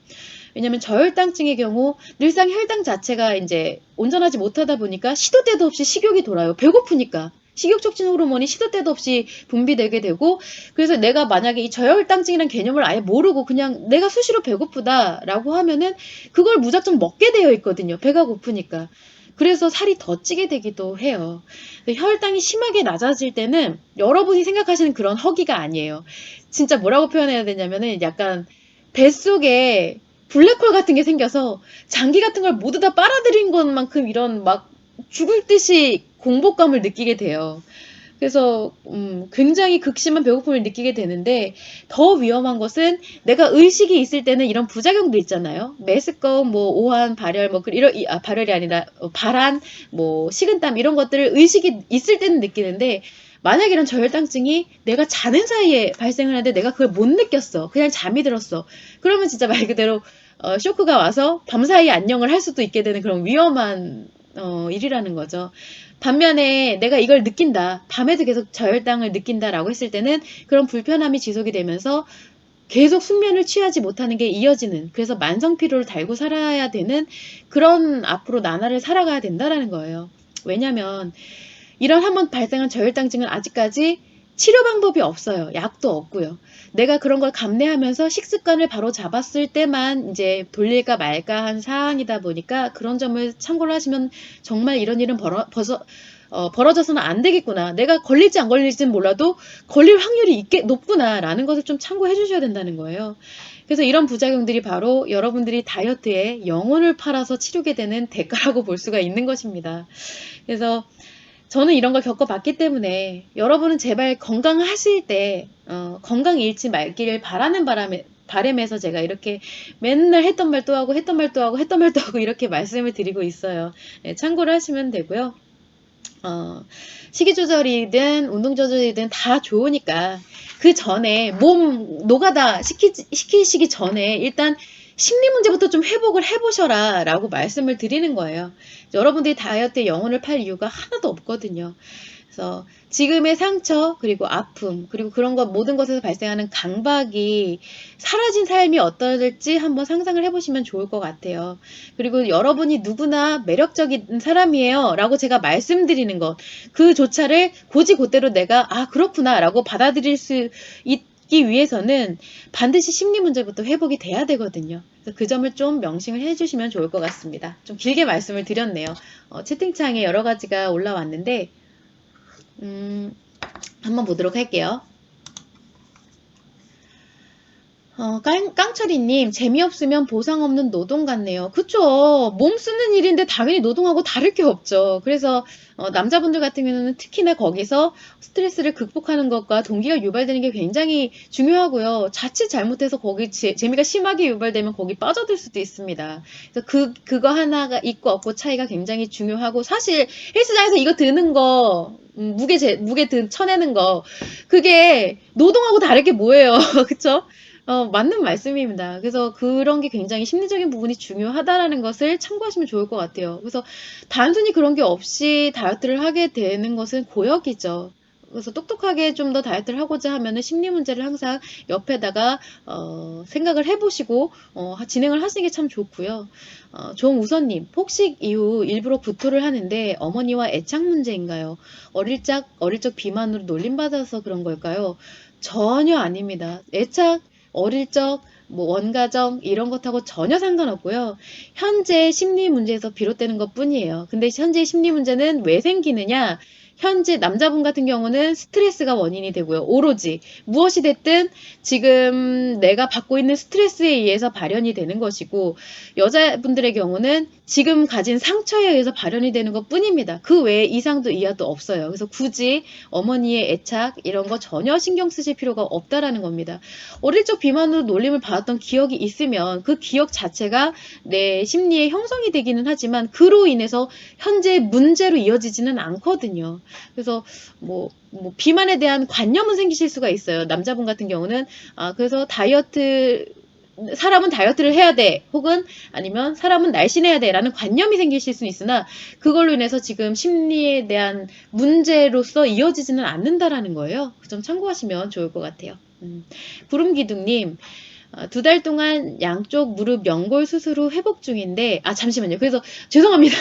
왜냐면 저혈당증의 경우 늘상 혈당 자체가 이제 온전하지 못하다 보니까 시도 때도 없이 식욕이 돌아요. 배고프니까. 식욕 촉진 호르몬이 시도 때도 없이 분비되게 되고, 그래서 내가 만약에 이 저혈당증이라는 개념을 아예 모르고 그냥 내가 수시로 배고프다라고 하면은 그걸 무작정 먹게 되어 있거든요. 배가 고프니까. 그래서 살이 더 찌게 되기도 해요. 혈당이 심하게 낮아질 때는 여러분이 생각하시는 그런 허기가 아니에요. 진짜 뭐라고 표현해야 되냐면은 약간 뱃속에 블랙홀 같은 게 생겨서 장기 같은 걸 모두 다 빨아들인 것만큼 이런 막 죽을 듯이 공복감을 느끼게 돼요. 그래서 굉장히 극심한 배고픔을 느끼게 되는데, 더 위험한 것은 내가 의식이 있을 때는 이런 부작용도 있잖아요. 메스꺼움, 뭐 오한, 발열, 뭐 발열이 아니라 발한, 뭐 식은땀 이런 것들을 의식이 있을 때는 느끼는데, 만약 이런 저혈당증이 내가 자는 사이에 발생을 하는데 내가 그걸 못 느꼈어. 그냥 잠이 들었어. 그러면 진짜 말 그대로 쇼크가 와서 밤사이에 안녕을 할 수도 있게 되는 그런 위험한 일이라는 거죠. 반면에 내가 이걸 느낀다, 밤에도 계속 저혈당을 느낀다라고 했을 때는 그런 불편함이 지속이 되면서 계속 숙면을 취하지 못하는 게 이어지는, 그래서 만성 피로를 달고 살아야 되는 그런 앞으로 나날을 살아가야 된다라는 거예요. 왜냐면 이런 한번 발생한 저혈당증은 아직까지 치료 방법이 없어요. 약도 없고요. 내가 그런 걸 감내하면서 식습관을 바로 잡았을 때만 이제 돌릴까 말까 한 사항이다 보니까, 그런 점을 참고를 하시면 정말 이런 일은 벌어져서는 안 되겠구나. 내가 걸릴지 안 걸릴지는 몰라도 걸릴 확률이 높구나라는 것을 좀 참고해 주셔야 된다는 거예요. 그래서 이런 부작용들이 바로 여러분들이 다이어트에 영혼을 팔아서 치르게 되는 대가라고 볼 수가 있는 것입니다. 그래서 저는 이런 걸 겪어봤기 때문에 여러분은 제발 건강하실 때 건강 잃지 말기를 바라는 바람에서 제가 이렇게 맨날 했던 말 또 하고 했던 말 또 하고 했던 말 또 하고 이렇게 말씀을 드리고 있어요. 네, 참고를 하시면 되고요. 식이 조절이든 운동 조절이든 다 좋으니까 그 전에 몸 노가다 시키시기 전에 일단 심리 문제부터 좀 회복을 해보셔라 라고 말씀을 드리는 거예요. 여러분들이 다이어트에 영혼을 팔 이유가 하나도 없거든요. 그래서 지금의 상처, 그리고 아픔, 그리고 그런 것, 모든 것에서 발생하는 강박이 사라진 삶이 어떨지 한번 상상을 해보시면 좋을 것 같아요. 그리고 여러분이 누구나 매력적인 사람이에요 라고 제가 말씀드리는 것, 그조차를 곧이곧대로 내가 그렇구나 라고 받아들일 수 있기 위해서는 반드시 심리 문제부터 회복이 돼야 되거든요. 그래서 그 점을 좀 명심을 해주시면 좋을 것 같습니다. 좀 길게 말씀을 드렸네요. 채팅창에 여러 가지가 올라왔는데 한번 보도록 할게요. 깡철이님, 재미없으면 보상 없는 노동 같네요. 그쵸. 몸 쓰는 일인데 당연히 노동하고 다를 게 없죠. 그래서, 남자분들 같은 경우는 특히나 거기서 스트레스를 극복하는 것과 동기가 유발되는 게 굉장히 중요하고요. 자칫 잘못해서 거기 재미가 심하게 유발되면 거기 빠져들 수도 있습니다. 그래서 그거 하나가 있고 없고 차이가 굉장히 중요하고, 사실 헬스장에서 이거 드는 거, 무게 쳐내는 거, 그게 노동하고 다를 게 뭐예요. 그쵸? 맞는 말씀입니다. 그래서 그런 게 굉장히 심리적인 부분이 중요하다라는 것을 참고하시면 좋을 것 같아요. 그래서 단순히 그런 게 없이 다이어트를 하게 되는 것은 고역이죠. 그래서 똑똑하게 좀 더 다이어트를 하고자 하면은 심리 문제를 항상 옆에다가 생각을 해보시고 진행을 하시는 게 참 좋고요. 조우선님, 폭식 이후 일부러 구토를 하는데 어머니와 애착 문제인가요? 어릴 적 비만으로 놀림받아서 그런 걸까요? 전혀 아닙니다. 어릴 적, 뭐 원가정 이런 것하고 전혀 상관없고요. 현재 심리 문제에서 비롯되는 것 뿐이에요. 근데 현재 심리 문제는 왜 생기느냐? 현재 남자분 같은 경우는 스트레스가 원인이 되고요. 오로지 무엇이 됐든 지금 내가 받고 있는 스트레스에 의해서 발현이 되는 것이고, 여자분들의 경우는 지금 가진 상처에 의해서 발현이 되는 것 뿐입니다. 그 외에 이상도 이하도 없어요. 그래서 굳이 어머니의 애착 이런 거 전혀 신경 쓰실 필요가 없다라는 겁니다. 어릴 적 비만으로 놀림을 받았던 기억이 있으면 그 기억 자체가 내 심리의 형성이 되기는 하지만 그로 인해서 현재 문제로 이어지지는 않거든요. 그래서 비만에 대한 관념은 생기실 수가 있어요. 남자분 같은 경우는 그래서 사람은 다이어트를 해야 돼, 혹은 아니면 사람은 날씬해야 돼 라는 관념이 생기실 수 있으나, 그걸로 인해서 지금 심리에 대한 문제로서 이어지지는 않는다라는 거예요. 그 점 참고하시면 좋을 것 같아요. 구름기둥님, 2달 동안 양쪽 무릎 연골 수술 후 회복 중인데, 잠시만요. 그래서, 죄송합니다.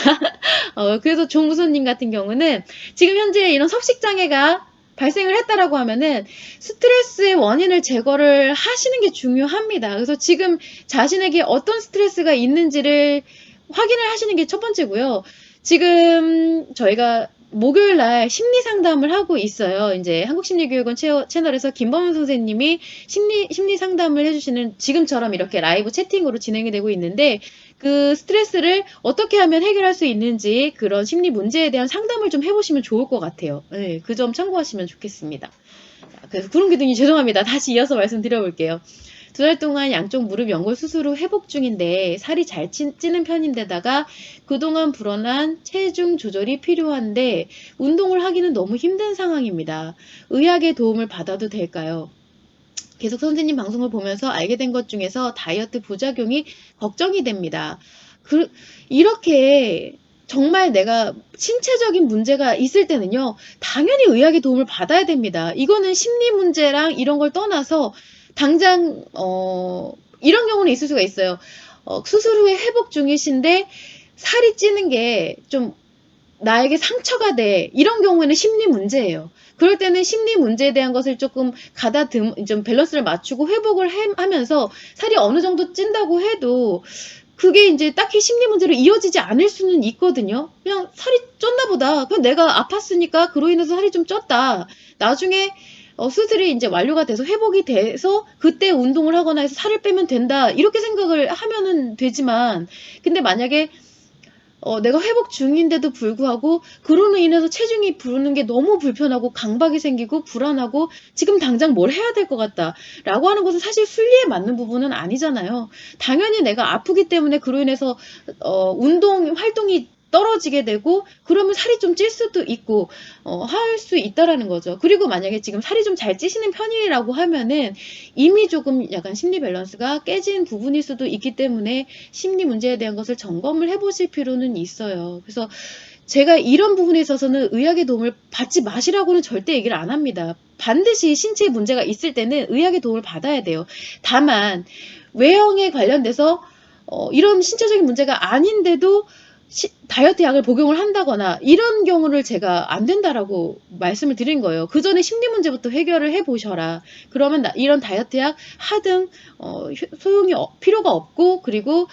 그래서 종우선님 같은 경우는 지금 현재 이런 석식장애가 발생을 했다라고 하면은 스트레스의 원인을 제거를 하시는 게 중요합니다. 그래서 지금 자신에게 어떤 스트레스가 있는지를 확인을 하시는 게 첫 번째고요. 지금 저희가 목요일 날 심리 상담을 하고 있어요. 이제 한국심리교육원 채널에서 김범은 선생님이 심리 상담을 해주시는 지금처럼 이렇게 라이브 채팅으로 진행이 되고 있는데, 그 스트레스를 어떻게 하면 해결할 수 있는지 그런 심리 문제에 대한 상담을 좀 해보시면 좋을 것 같아요. 네, 그 점 참고하시면 좋겠습니다. 자, 그래서 구름기둥이 죄송합니다. 다시 이어서 말씀드려볼게요. 2달 동안 양쪽 무릎 연골 수술 후 회복 중인데 살이 잘 찌는 편인데다가 그동안 불어난 체중 조절이 필요한데 운동을 하기는 너무 힘든 상황입니다. 의학의 도움을 받아도 될까요? 계속 선생님 방송을 보면서 알게 된 것 중에서 다이어트 부작용이 걱정이 됩니다. 이렇게 정말 내가 신체적인 문제가 있을 때는요, 당연히 의학의 도움을 받아야 됩니다. 이거는 심리 문제랑 이런 걸 떠나서 당장 이런 경우는 있을 수가 있어요. 수술 후에 회복 중이신데 살이 찌는 게 좀 나에게 상처가 돼. 이런 경우에는 심리 문제예요. 그럴 때는 심리 문제에 대한 것을 조금 좀 밸런스를 맞추고 회복을 하면서 살이 어느 정도 찐다고 해도 그게 이제 딱히 심리 문제로 이어지지 않을 수는 있거든요. 그냥 살이 쪘나 보다. 그냥 내가 아팠으니까 그로 인해서 살이 좀 쪘다. 나중에 수술이 이제 완료가 돼서 회복이 돼서 그때 운동을 하거나 해서 살을 빼면 된다. 이렇게 생각을 하면은 되지만, 근데 만약에 내가 회복 중인데도 불구하고 그로 인해서 체중이 부르는 게 너무 불편하고 강박이 생기고 불안하고 지금 당장 뭘 해야 될 것 같다 라고 하는 것은 사실 순리에 맞는 부분은 아니잖아요. 당연히 내가 아프기 때문에 그로 인해서 운동 활동이 떨어지게 되고 그러면 살이 좀 찔 수도 있고 할 수 있다라는 거죠. 그리고 만약에 지금 살이 좀 잘 찌시는 편이라고 하면은 이미 조금 약간 심리 밸런스가 깨진 부분일 수도 있기 때문에 심리 문제에 대한 것을 점검을 해보실 필요는 있어요. 그래서 제가 이런 부분에 있어서는 의학의 도움을 받지 마시라고는 절대 얘기를 안 합니다. 반드시 신체에 문제가 있을 때는 의학의 도움을 받아야 돼요. 다만 외형에 관련돼서 이런 신체적인 문제가 아닌데도 다이어트 약을 복용을 한다거나 이런 경우를 제가 안 된다라고 말씀을 드린 거예요. 그 전에 심리 문제부터 해결을 해보셔라. 그러면 이런 다이어트 약 하등 소용이 필요가 없고 그리고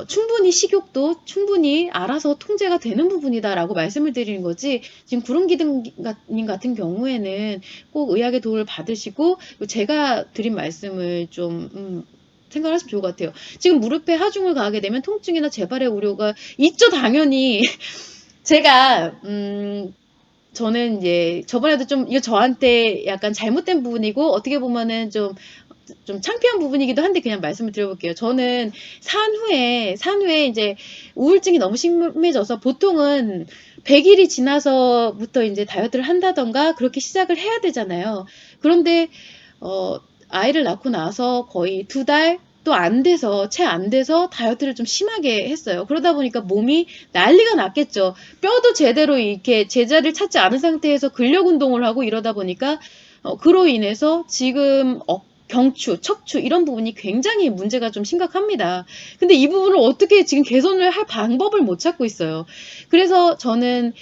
충분히 식욕도 충분히 알아서 통제가 되는 부분이다라고 말씀을 드리는 거지. 지금 구름기둥님 같은 경우에는 꼭 의학의 도움을 받으시고 제가 드린 말씀을 좀 생각하시면 좋을 것 같아요. 지금 무릎에 하중을 가하게 되면 통증이나 재발의 우려가 있죠, 당연히. 제가 저는 이제 저번에도 좀 이거 저한테 약간 잘못된 부분이고 어떻게 보면은 좀 창피한 부분이기도 한데 그냥 말씀을 드려볼게요. 저는 산후에 이제 우울증이 너무 심해져서 보통은 100일이 지나서부터 이제 다이어트를 한다던가 그렇게 시작을 해야 되잖아요. 그런데 아이를 낳고 나서 거의 2달 또 안 돼서, 채 안 돼서 다이어트를 좀 심하게 했어요. 그러다 보니까 몸이 난리가 났겠죠. 뼈도 제대로 이렇게 제자리를 찾지 않은 상태에서 근력 운동을 하고 이러다 보니까, 그로 인해서 지금 경추, 척추 이런 부분이 굉장히 문제가 좀 심각합니다. 근데 이 부분을 어떻게 지금 개선을 할 방법을 못 찾고 있어요. 그래서 저는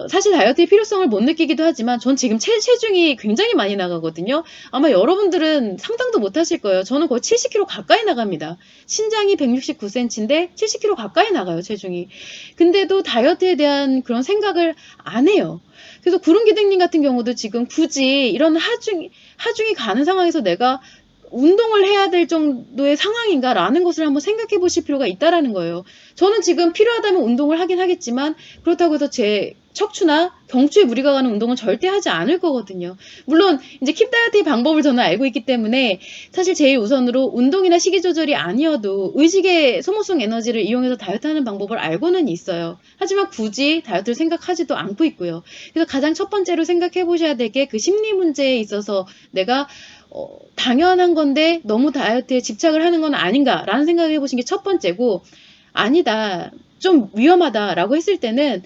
사실 다이어트의 필요성을 못 느끼기도 하지만 전 지금 체중이 굉장히 많이 나가거든요. 아마 여러분들은 상상도 못 하실 거예요. 저는 거의 70kg 가까이 나갑니다. 신장이 169cm인데 70kg 가까이 나가요, 체중이. 근데도 다이어트에 대한 그런 생각을 안 해요. 그래서 구름기둥님 같은 경우도 지금 굳이 이런 하중이 가는 상황에서 내가 운동을 해야 될 정도의 상황인가라는 것을 한번 생각해 보실 필요가 있다라는 거예요. 저는 지금 필요하다면 운동을 하긴 하겠지만 그렇다고 해서 제 척추나 경추에 무리가 가는 운동은 절대 하지 않을 거거든요. 물론 이제 킵 다이어트의 방법을 저는 알고 있기 때문에 사실 제일 우선으로 운동이나 식이 조절이 아니어도 의식의 소모성 에너지를 이용해서 다이어트하는 방법을 알고는 있어요. 하지만 굳이 다이어트를 생각하지도 않고 있고요. 그래서 가장 첫 번째로 생각해 보셔야 될 게 그 심리 문제에 있어서 내가 당연한 건데 너무 다이어트에 집착을 하는 건 아닌가라는 생각을 해보신 게 첫 번째고, 아니다, 좀 위험하다라고 했을 때는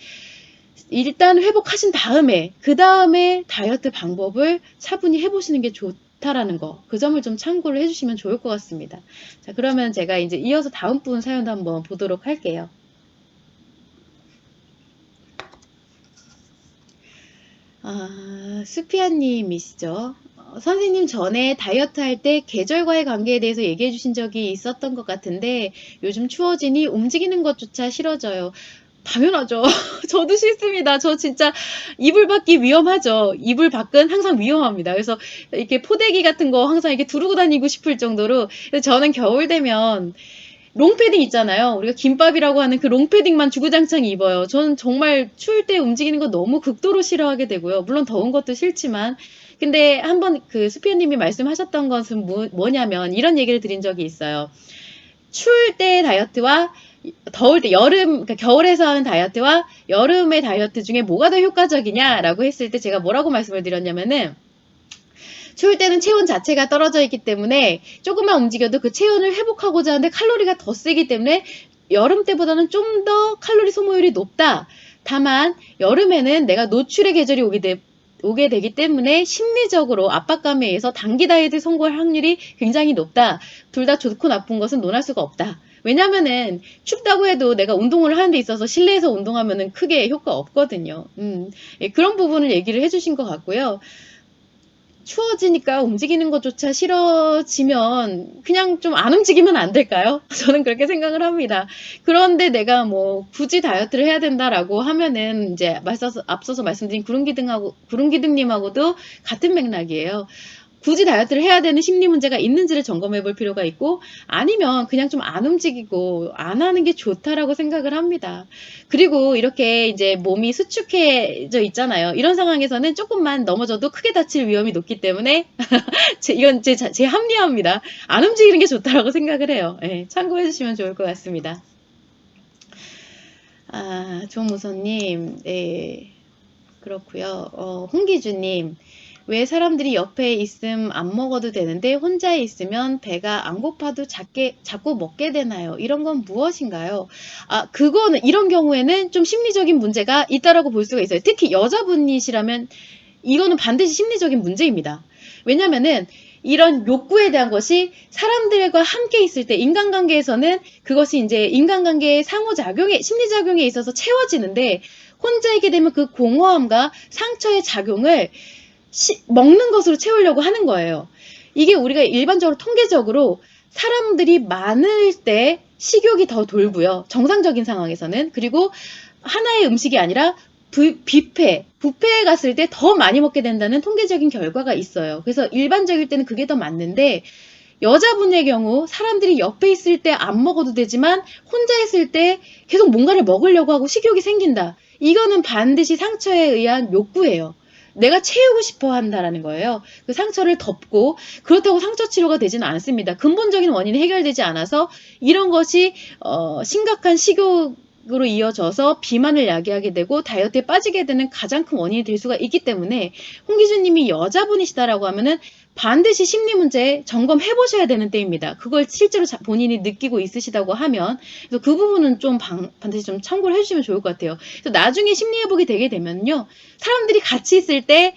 일단 회복하신 다음에 그 다음에 다이어트 방법을 차분히 해보시는 게 좋다라는 거, 그 점을 좀 참고를 해주시면 좋을 것 같습니다. 자, 그러면 제가 이제 이어서 다음 분 사연도 한번 보도록 할게요. 수피아님이시죠? 선생님 전에 다이어트 할 때 계절과의 관계에 대해서 얘기해 주신 적이 있었던 것 같은데 요즘 추워지니 움직이는 것조차 싫어져요. 당연하죠. 저도 싫습니다. 저 진짜 이불 밖이 위험하죠. 이불 밖은 항상 위험합니다. 그래서 이렇게 포대기 같은 거 항상 이렇게 두르고 다니고 싶을 정도로 저는 겨울 되면 롱패딩 있잖아요. 우리가 김밥이라고 하는 그 롱패딩만 주구장창 입어요. 저는 정말 추울 때 움직이는 거 너무 극도로 싫어하게 되고요. 물론 더운 것도 싫지만. 근데 한번 그 수피아님이 말씀하셨던 것은 뭐냐면 이런 얘기를 드린 적이 있어요. 추울 때 다이어트와 더울 때 그러니까 겨울에서 하는 다이어트와 여름의 다이어트 중에 뭐가 더 효과적이냐라고 했을 때 제가 뭐라고 말씀을 드렸냐면은 추울 때는 체온 자체가 떨어져 있기 때문에 조금만 움직여도 그 체온을 회복하고자 하는데 칼로리가 더 세기 때문에 여름 때보다는 좀 더 칼로리 소모율이 높다. 다만 여름에는 내가 노출의 계절이 오게 되기 때문에 심리적으로 압박감에 의해서 단기 다이어트 성공할 확률이 굉장히 높다. 둘 다 좋고 나쁜 것은 논할 수가 없다. 왜냐면은 춥다고 해도 내가 운동을 하는 데 있어서 실내에서 운동하면은 크게 효과 없거든요. 예, 그런 부분을 얘기를 해주신 것 같고요. 추워지니까 움직이는 것조차 싫어지면 그냥 좀 안 움직이면 안 될까요? 저는 그렇게 생각을 합니다. 그런데 내가 뭐 굳이 다이어트를 해야 된다라고 하면은 이제 앞서서 말씀드린 구름기둥님하고도 같은 맥락이에요. 굳이 다이어트를 해야 되는 심리 문제가 있는지를 점검해 볼 필요가 있고 아니면 그냥 좀 안 움직이고 안 하는 게 좋다라고 생각을 합니다. 그리고 이렇게 이제 몸이 수축해져 있잖아요. 이런 상황에서는 조금만 넘어져도 크게 다칠 위험이 높기 때문에 이건 제 합리화입니다. 안 움직이는 게 좋다라고 생각을 해요. 네, 참고해 주시면 좋을 것 같습니다. 조무선님, 네, 그렇고요. 홍기주님, 왜 사람들이 옆에 있음 안 먹어도 되는데 혼자 있으면 배가 안 고파도 자꾸 먹게 되나요? 이런 건 무엇인가요? 그거는 이런 경우에는 좀 심리적인 문제가 있다라고 볼 수가 있어요. 특히 여자분이시라면 이거는 반드시 심리적인 문제입니다. 왜냐면은 이런 욕구에 대한 것이 사람들과 함께 있을 때 인간관계에서는 그것이 이제 인간관계의 상호작용에 심리작용에 있어서 채워지는데 혼자 있게 되면 그 공허함과 상처의 작용을 먹는 것으로 채우려고 하는 거예요. 이게 우리가 일반적으로 통계적으로 사람들이 많을 때 식욕이 더 돌고요. 정상적인 상황에서는. 그리고 하나의 음식이 아니라 뷔페에 갔을 때 더 많이 먹게 된다는 통계적인 결과가 있어요. 그래서 일반적일 때는 그게 더 맞는데 여자분의 경우 사람들이 옆에 있을 때 안 먹어도 되지만 혼자 있을 때 계속 뭔가를 먹으려고 하고 식욕이 생긴다. 이거는 반드시 상처에 의한 욕구예요. 내가 채우고 싶어 한다라는 거예요. 그 상처를 덮고 그렇다고 상처 치료가 되지는 않습니다. 근본적인 원인이 해결되지 않아서 이런 것이 심각한 식욕으로 이어져서 비만을 야기하게 되고 다이어트에 빠지게 되는 가장 큰 원인이 될 수가 있기 때문에 홍기준님이 여자분이시다라고 하면은 반드시 심리 문제 점검해 보셔야 되는 때입니다. 그걸 실제로 본인이 느끼고 있으시다고 하면 그래서 그 부분은 좀 반드시 좀 참고를 해주시면 좋을 것 같아요. 그래서 나중에 심리 회복이 되게 되면요, 사람들이 같이 있을 때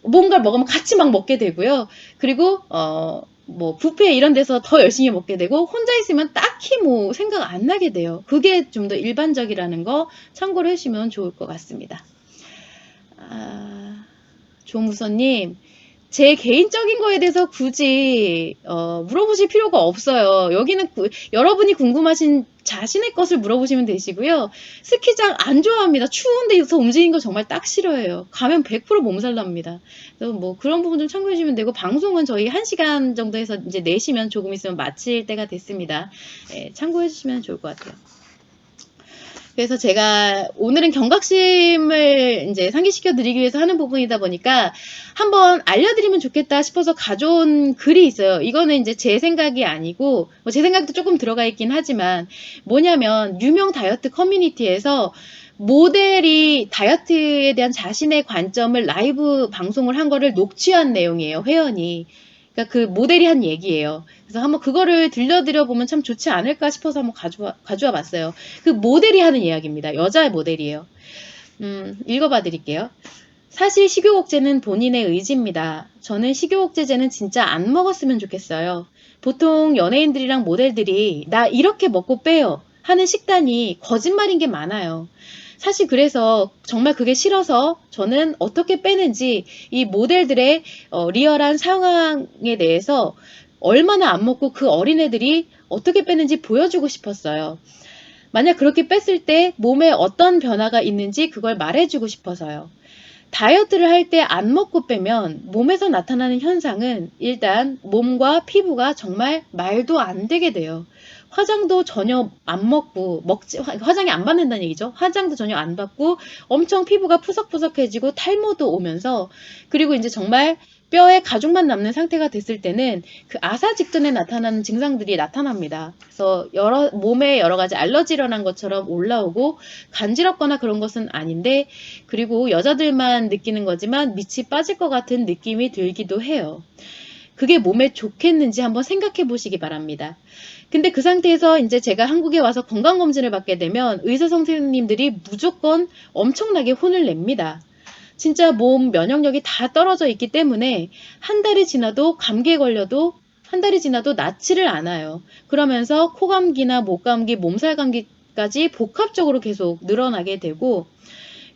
뭔가를 먹으면 같이 막 먹게 되고요. 그리고 뭐 뷔페 이런 데서 더 열심히 먹게 되고 혼자 있으면 딱히 뭐 생각 안 나게 돼요. 그게 좀 더 일반적이라는 거 참고를 해주시면 좋을 것 같습니다. 조무선님, 제 개인적인 거에 대해서 굳이 물어보실 필요가 없어요. 여기는 여러분이 궁금하신 자신의 것을 물어보시면 되시고요. 스키장 안 좋아합니다. 추운 데서 움직이는 거 정말 딱 싫어해요. 가면 100% 몸살 납니다. 그래서 뭐 그런 부분 좀 참고해 주시면 되고 방송은 저희 1시간 정도 해서 이제 내시면 조금 있으면 마칠 때가 됐습니다. 네, 참고해 주시면 좋을 것 같아요. 그래서 제가 오늘은 경각심을 이제 상기시켜 드리기 위해서 하는 부분이다 보니까 한번 알려드리면 좋겠다 싶어서 가져온 글이 있어요. 이거는 이제 제 생각이 아니고 뭐 제 생각도 조금 들어가 있긴 하지만 뭐냐면 유명 다이어트 커뮤니티에서 모델이 다이어트에 대한 자신의 관점을 라이브 방송을 한 거를 녹취한 내용이에요. 회원이. 그러니까 그 모델이 한 얘기예요. 그래서 한번 그거를 들려드려 보면 참 좋지 않을까 싶어서 한번 가져와 봤어요. 그 모델이 하는 이야기입니다. 여자의 모델이에요. 읽어봐 드릴게요. 사실 식욕억제는 본인의 의지입니다. 저는 식욕억제제는 진짜 안 먹었으면 좋겠어요. 보통 연예인들이랑 모델들이 나 이렇게 먹고 빼요 하는 식단이 거짓말인 게 많아요. 사실 그래서 정말 그게 싫어서 저는 어떻게 빼는지 이 모델들의 리얼한 상황에 대해서 얼마나 안 먹고 그 어린애들이 어떻게 빼는지 보여주고 싶었어요. 만약 그렇게 뺐을 때 몸에 어떤 변화가 있는지 그걸 말해주고 싶어서요. 다이어트를 할 때 안 먹고 빼면 몸에서 나타나는 현상은 일단 몸과 피부가 정말 말도 안 되게 돼요. 화장도 전혀 안 먹고 화장이 안 받는다는 얘기죠. 화장도 전혀 안 받고 엄청 피부가 푸석푸석해지고 탈모도 오면서 그리고 이제 정말 뼈에 가죽만 남는 상태가 됐을 때는 그 아사 직전에 나타나는 증상들이 나타납니다. 그래서 몸에 여러 가지 알러지 일어난 것처럼 올라오고 간지럽거나 그런 것은 아닌데 그리고 여자들만 느끼는 거지만 밑이 빠질 것 같은 느낌이 들기도 해요. 그게 몸에 좋겠는지 한번 생각해 보시기 바랍니다. 근데 그 상태에서 이제 제가 한국에 와서 건강검진을 받게 되면 의사 선생님들이 무조건 엄청나게 혼을 냅니다. 진짜 몸 면역력이 다 떨어져 있기 때문에 한 달이 지나도 감기에 걸려도 한 달이 지나도 낫지를 않아요. 그러면서 코감기나 목감기, 몸살감기까지 복합적으로 계속 늘어나게 되고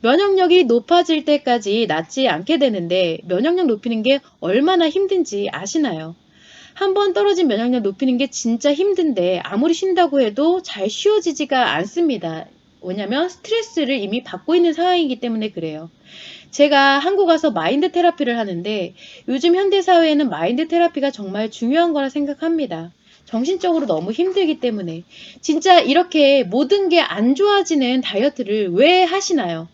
면역력이 높아질 때까지 낫지 않게 되는데 면역력 높이는 게 얼마나 힘든지 아시나요? 한번 떨어진 면역력 높이는 게 진짜 힘든데 아무리 쉰다고 해도 잘 쉬워지지가 않습니다. 왜냐면 스트레스를 이미 받고 있는 상황이기 때문에 그래요. 제가 한국 와서 마인드 테라피를 하는데 요즘 현대 사회에는 마인드 테라피가 정말 중요한 거라 생각합니다. 정신적으로 너무 힘들기 때문에 진짜 이렇게 모든 게 안 좋아지는 다이어트를 왜 하시나요?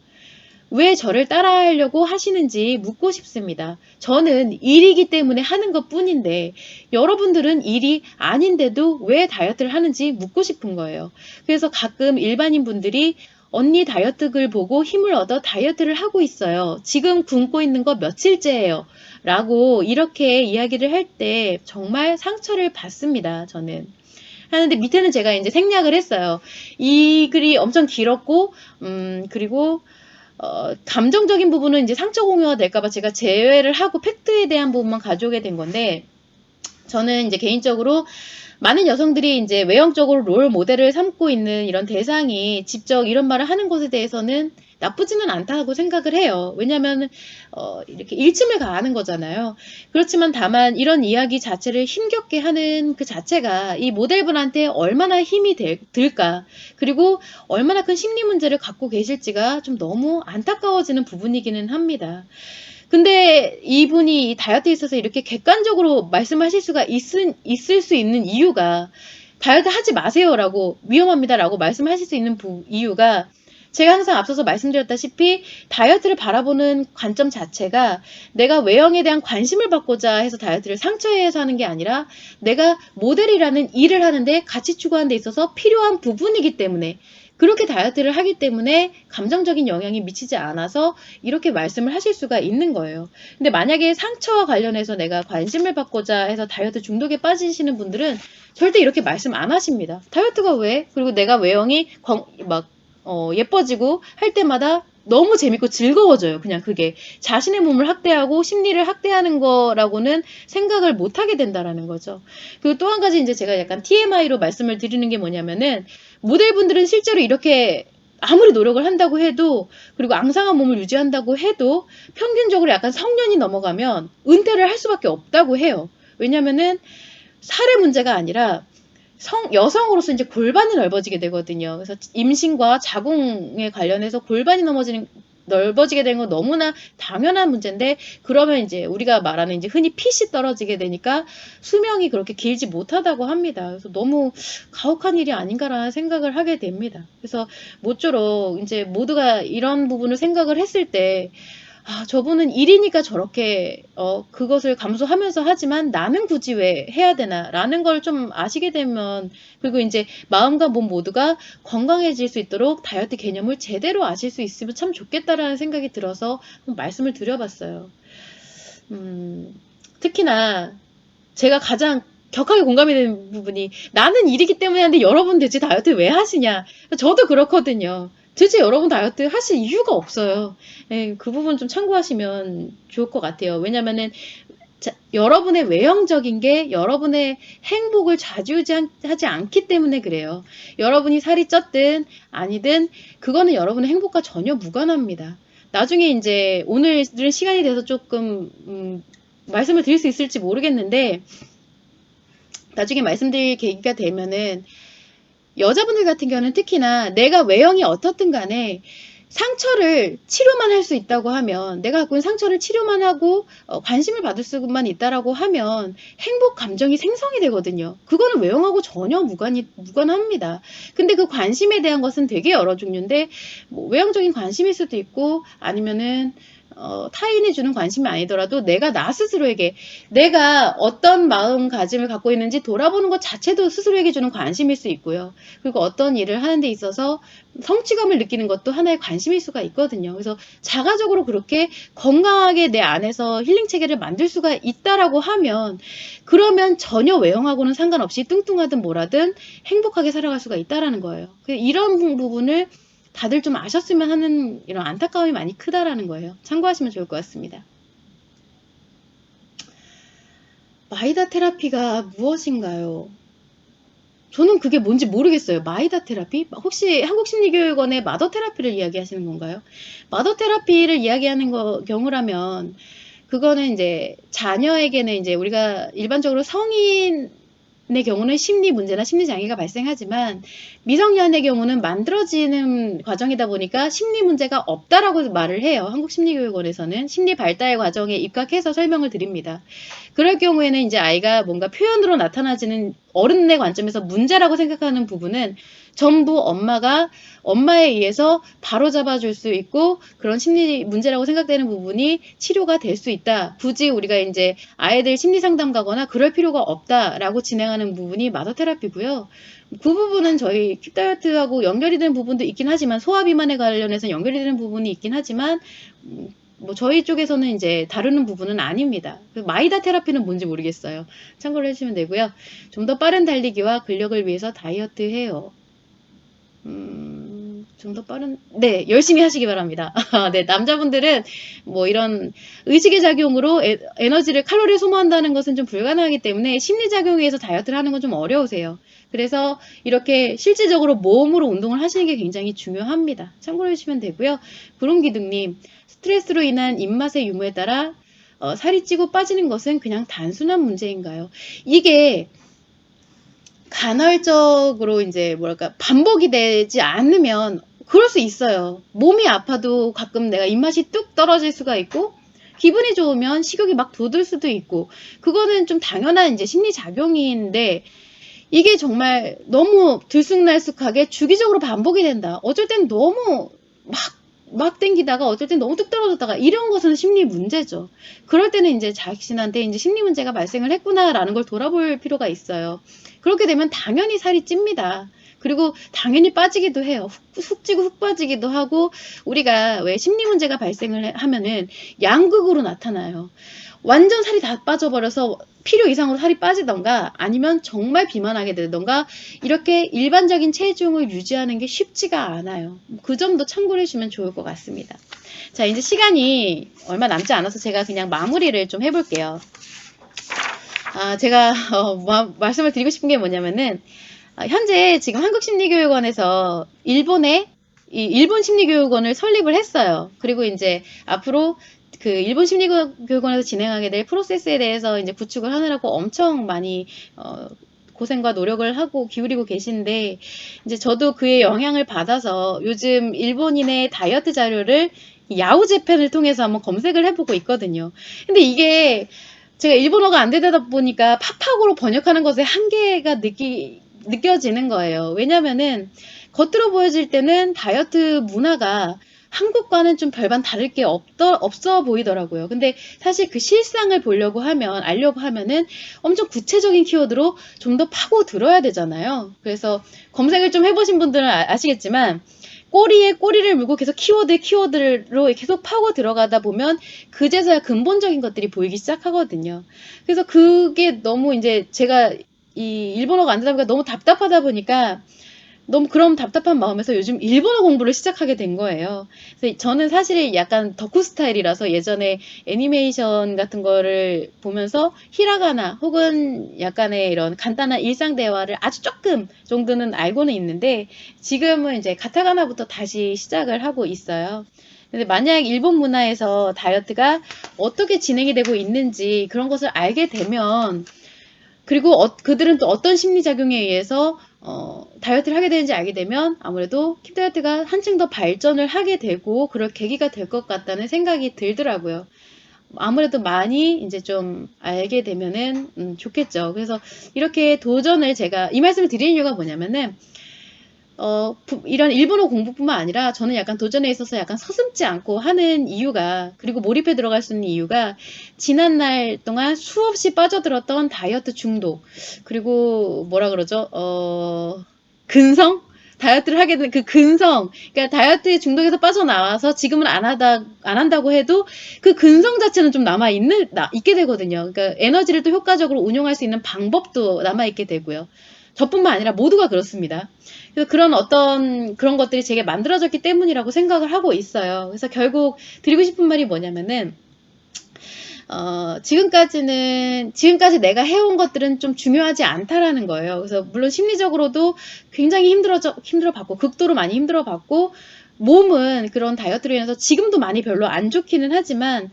왜 저를 따라하려고 하시는지 묻고 싶습니다. 저는 일이기 때문에 하는 것 뿐인데 여러분들은 일이 아닌데도 왜 다이어트를 하는지 묻고 싶은 거예요. 그래서 가끔 일반인 분들이 언니 다이어트 글 보고 힘을 얻어 다이어트를 하고 있어요. 지금 굶고 있는 거 며칠째예요. 라고 이렇게 이야기를 할 때 정말 상처를 받습니다. 저는. 하는데 밑에는 제가 이제 생략을 했어요. 이 글이 엄청 길었고, 그리고 감정적인 부분은 이제 상처 공유가 될까봐 제가 제외를 하고 팩트에 대한 부분만 가져오게 된 건데, 저는 이제 개인적으로 많은 여성들이 이제 외형적으로 롤 모델을 삼고 있는 이런 대상이 직접 이런 말을 하는 것에 대해서는 나쁘지는 않다고 생각을 해요. 왜냐하면 이렇게 일침을 가하는 거잖아요. 그렇지만 다만 이런 이야기 자체를 힘겹게 하는 그 자체가 이 모델분한테 얼마나 힘이 들까 그리고 얼마나 큰 심리 문제를 갖고 계실지가 좀 너무 안타까워지는 부분이기는 합니다. 근데 이분이 이 다이어트에 있어서 이렇게 객관적으로 말씀하실 수가 있을 수 있는 이유가 다이어트 하지 마세요라고 위험합니다라고 말씀하실 수 있는 이유가 제가 항상 앞서서 말씀드렸다시피 다이어트를 바라보는 관점 자체가 내가 외형에 대한 관심을 받고자 해서 다이어트를 상처해서 하는 게 아니라 내가 모델이라는 일을 하는데 가치 추구하는 데 있어서 필요한 부분이기 때문에 그렇게 다이어트를 하기 때문에 감정적인 영향이 미치지 않아서 이렇게 말씀을 하실 수가 있는 거예요. 근데 만약에 상처와 관련해서 내가 관심을 받고자 해서 다이어트 중독에 빠지시는 분들은 절대 이렇게 말씀 안 하십니다. 다이어트가 왜? 그리고 내가 외형이 예뻐지고 할 때마다 너무 재밌고 즐거워져요. 그냥 그게 자신의 몸을 학대하고 심리를 학대하는 거라고는 생각을 못 하게 된다라는 거죠. 그리고 또 한 가지 이제 제가 약간 TMI로 말씀을 드리는 게 뭐냐면은 모델분들은 실제로 이렇게 아무리 노력을 한다고 해도 그리고 앙상한 몸을 유지한다고 해도 평균적으로 약간 성년이 넘어가면 은퇴를 할 수밖에 없다고 해요. 왜냐면은 살의 문제가 아니라 여성으로서 이제 골반이 넓어지게 되거든요. 그래서 임신과 자궁에 관련해서 골반이 넓어지게 되는 건 너무나 당연한 문제인데, 그러면 이제 우리가 말하는 이제 흔히 핏이 떨어지게 되니까 수명이 그렇게 길지 못하다고 합니다. 그래서 너무 가혹한 일이 아닌가라는 생각을 하게 됩니다. 그래서 모쪼록 이제 모두가 이런 부분을 생각을 했을 때, 아, 저분은 일이니까 저렇게 그것을 감수하면서 하지만 나는 굳이 왜 해야 되나 라는 걸 좀 아시게 되면, 그리고 이제 마음과 몸 모두가 건강해질 수 있도록 다이어트 개념을 제대로 아실 수 있으면 참 좋겠다라는 생각이 들어서 말씀을 드려봤어요. 특히나 제가 가장 격하게 공감이 되는 부분이 나는 일이기 때문에 하는데 여러분 대체 다이어트 왜 하시냐. 저도 그렇거든요. 도대체 여러분 다이어트 하실 이유가 없어요. 예, 그 부분 좀 참고하시면 좋을 것 같아요. 왜냐면은 여러분의 외형적인 게 여러분의 행복을 좌지우지하지 않기 때문에 그래요. 여러분이 살이 쪘든 아니든 그거는 여러분의 행복과 전혀 무관합니다. 나중에 이제 오늘은 시간이 돼서 조금 말씀을 드릴 수 있을지 모르겠는데 나중에 말씀드릴 계기가 되면은 여자분들 같은 경우는 특히나 내가 외형이 어떻든 간에 상처를 치료만 할 수 있다고 하면 내가 갖고 있는 상처를 치료만 하고 관심을 받을 수만 있다라고 하면 행복 감정이 생성이 되거든요. 그거는 외형하고 전혀 무관합니다. 근데 그 관심에 대한 것은 되게 여러 종류인데 뭐 외형적인 관심일 수도 있고 아니면은 타인이 주는 관심이 아니더라도 내가 나 스스로에게 내가 어떤 마음가짐을 갖고 있는지 돌아보는 것 자체도 스스로에게 주는 관심일 수 있고요. 그리고 어떤 일을 하는 데 있어서 성취감을 느끼는 것도 하나의 관심일 수가 있거든요. 그래서 자가적으로 그렇게 건강하게 내 안에서 힐링 체계를 만들 수가 있다라고 하면 그러면 전혀 외형하고는 상관없이 뚱뚱하든 뭐라든 행복하게 살아갈 수가 있다라는 거예요. 이런 부분을 다들 좀 아셨으면 하는 이런 안타까움이 많이 크다라는 거예요. 참고하시면 좋을 것 같습니다. 마이다 테라피가 무엇인가요? 저는 그게 뭔지 모르겠어요. 마이다 테라피? 혹시 한국심리교육원의 마더 테라피를 이야기하시는 건가요? 마더 테라피를 이야기하는 경우라면 그거는 이제 자녀에게는 이제 우리가 일반적으로 성인의 경우는 심리 문제나 심리 장애가 발생하지만 미성년의 경우는 만들어지는 과정이다 보니까 심리 문제가 없다라고 말을 해요. 한국심리교육원에서는 심리 발달 과정에 입각해서 설명을 드립니다. 그럴 경우에는 이제 아이가 뭔가 표현으로 나타나지는 어른의 관점에서 문제라고 생각하는 부분은 전부 엄마에 의해서 바로잡아 줄 수 있고 그런 심리 문제라고 생각되는 부분이 치료가 될 수 있다. 굳이 우리가 이제 아이들 심리 상담 가거나 그럴 필요가 없다라고 진행하는 부분이 마더 테라피고요. 그 부분은 저희 큐 다이어트하고 연결이 되는 부분도 있긴 하지만 소화 비만에 관련해서 연결이 되는 부분이 있긴 하지만 뭐 저희 쪽에서는 이제 다루는 부분은 아닙니다. 마이다 테라피는 뭔지 모르겠어요. 참고를 해주시면 되고요. 좀 더 빠른 달리기와 근력을 위해서 다이어트 해요. 좀 더 빠른, 네, 열심히 하시기 바랍니다. 네, 남자분들은 뭐 이런 의식의 작용으로 에너지를, 칼로리를 소모한다는 것은 좀 불가능하기 때문에 심리작용에 의해서 다이어트를 하는 건 좀 어려우세요. 그래서 이렇게 실질적으로 몸으로 운동을 하시는 게 굉장히 중요합니다. 참고를 해주시면 되고요. 구름기둥님, 스트레스로 인한 입맛의 유무에 따라 살이 찌고 빠지는 것은 그냥 단순한 문제인가요? 이게 간헐적으로 이제 뭐랄까 반복이 되지 않으면 그럴 수 있어요. 몸이 아파도 가끔 내가 입맛이 뚝 떨어질 수가 있고 기분이 좋으면 식욕이 막 돋을 수도 있고 그거는 좀 당연한 이제 심리 작용인데 이게 정말 너무 들쑥날쑥하게 주기적으로 반복이 된다. 어쩔 땐 너무 막 땡기다가 어쩔 땐 너무 뚝 떨어졌다가 이런 것은 심리 문제죠. 그럴 때는 이제 자신한테 이제 심리 문제가 발생을 했구나라는 걸 돌아볼 필요가 있어요. 그렇게 되면 당연히 살이 찝니다. 그리고 당연히 빠지기도 해요. 훅 찌고 훅 빠지기도 하고 우리가 왜 심리 문제가 발생을 하면은 양극으로 나타나요. 완전 살이 다 빠져버려서 필요 이상으로 살이 빠지던가 아니면 정말 비만하게 되던가 이렇게 일반적인 체중을 유지하는 게 쉽지가 않아요. 그 점도 참고를 해주시면 좋을 것 같습니다. 자, 이제 시간이 얼마 남지 않아서 제가 그냥 마무리를 좀 해볼게요. 제가 말씀을 드리고 싶은 게 뭐냐면은 현재 지금 한국심리교육원에서 일본 심리교육원을 설립을 했어요. 그리고 이제 앞으로 그 일본 심리교육원에서 진행하게 될 프로세스에 대해서 이제 구축을 하느라고 엄청 많이 고생과 노력을 하고 기울이고 계신데 이제 저도 그의 영향을 받아서 요즘 일본인의 다이어트 자료를 야후재팬을 통해서 한번 검색을 해보고 있거든요. 근데 이게 제가 일본어가 안 되다 보니까 팝하고로 번역하는 것에 한계가 느껴지는 거예요. 왜냐면은 겉으로 보여질 때는 다이어트 문화가 한국과는 좀 별반 다를 게 없어 보이더라고요. 근데 사실 그 실상을 알려고 하면은 엄청 구체적인 키워드로 좀 더 파고 들어야 되잖아요. 그래서 검색을 좀 해보신 분들은 아시겠지만 꼬리에 꼬리를 물고 계속 키워드로 계속 파고 들어가다 보면 그제서야 근본적인 것들이 보이기 시작하거든요. 그래서 그게 너무 이제 제가 이 일본어가 안 되다 보니까 너무 답답하다 보니까 너무 그런 답답한 마음에서 요즘 일본어 공부를 시작하게 된 거예요. 그래서 저는 사실 약간 덕후 스타일이라서 예전에 애니메이션 같은 거를 보면서 히라가나 혹은 약간의 이런 간단한 일상 대화를 아주 조금 정도는 알고는 있는데 지금은 이제 가타가나부터 다시 시작을 하고 있어요. 근데 만약 일본 문화에서 다이어트가 어떻게 진행이 되고 있는지 그런 것을 알게 되면 그리고 그들은 또 어떤 심리작용에 의해서 다이어트를 하게 되는지 알게 되면 아무래도 킵 다이어트가 한층 더 발전을 하게 되고 그럴 계기가 될 것 같다는 생각이 들더라고요. 아무래도 많이 이제 좀 알게 되면은 좋겠죠. 그래서 이렇게 도전을 제가 이 말씀을 드리는 이유가 뭐냐면은 이런 일본어 공부뿐만 아니라 저는 약간 도전에 있어서 약간 서슴지 않고 하는 이유가, 그리고 몰입해 들어갈 수 있는 이유가 지난날 동안 수없이 빠져들었던 다이어트 중독, 그리고 뭐라 그러죠? 근성? 다이어트를 하게 된 그 근성, 그러니까 다이어트 중독에서 빠져나와서 지금은 안 한다고 해도 그 근성 자체는 좀 있게 되거든요. 그러니까 에너지를 또 효과적으로 운용할 수 있는 방법도 남아있게 되고요. 저뿐만 아니라 모두가 그렇습니다. 그래서 그런 것들이 제게 만들어졌기 때문이라고 생각을 하고 있어요. 그래서 결국 드리고 싶은 말이 뭐냐면은, 지금까지 내가 해온 것들은 좀 중요하지 않다라는 거예요. 그래서 물론 심리적으로도 굉장히 힘들어 봤고, 극도로 많이 힘들어 봤고, 몸은 그런 다이어트로 인해서 지금도 많이 별로 안 좋기는 하지만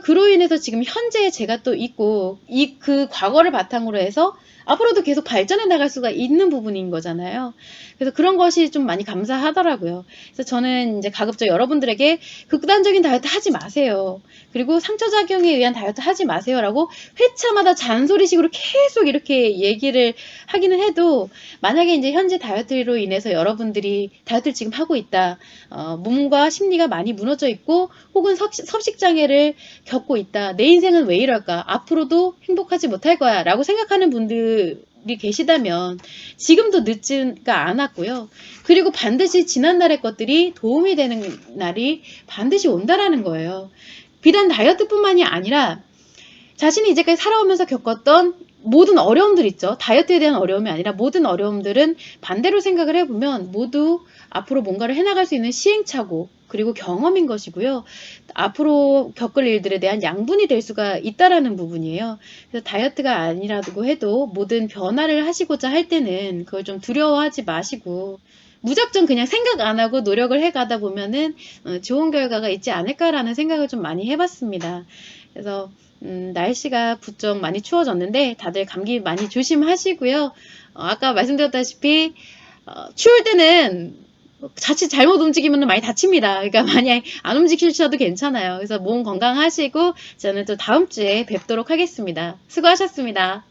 그로 인해서 지금 현재의 제가 또 있고, 그 과거를 바탕으로 해서 앞으로도 계속 발전해 나갈 수가 있는 부분인 거잖아요. 그래서 그런 것이 좀 많이 감사하더라고요. 그래서 저는 이제 가급적 여러분들에게 극단적인 다이어트 하지 마세요. 그리고 상처작용에 의한 다이어트 하지 마세요라고 회차마다 잔소리식으로 계속 이렇게 얘기를 하기는 해도, 만약에 이제 현재 다이어트로 인해서 여러분들이 다이어트를 지금 하고 있다, 몸과 심리가 많이 무너져 있고 혹은 섭식장애를 겪고 있다, 내 인생은 왜 이럴까, 앞으로도 행복하지 못할 거야 라고 생각하는 분들이 계시다면 지금도 늦지가 않았고요. 그리고 반드시 지난날의 것들이 도움이 되는 날이 반드시 온다라는 거예요. 비단 다이어트뿐만이 아니라 자신이 이제까지 살아오면서 겪었던 모든 어려움들 있죠. 다이어트에 대한 어려움이 아니라 모든 어려움들은 반대로 생각을 해보면 모두 앞으로 뭔가를 해나갈 수 있는 시행착오, 그리고 경험인 것이고요. 앞으로 겪을 일들에 대한 양분이 될 수가 있다라는 부분이에요. 그래서 다이어트가 아니라고 해도 모든 변화를 하시고자 할 때는 그걸 좀 두려워하지 마시고 무작정 그냥 생각 안 하고 노력을 해 가다 보면은 좋은 결과가 있지 않을까라는 생각을 좀 많이 해봤습니다. 그래서 날씨가 부쩍 많이 추워졌는데 다들 감기 많이 조심하시고요. 아까 말씀드렸다시피 추울 때는 자칫 잘못 움직이면 많이 다칩니다. 그러니까 만약 안 움직이셔도 괜찮아요. 그래서 몸 건강하시고 저는 또 다음 주에 뵙도록 하겠습니다. 수고하셨습니다.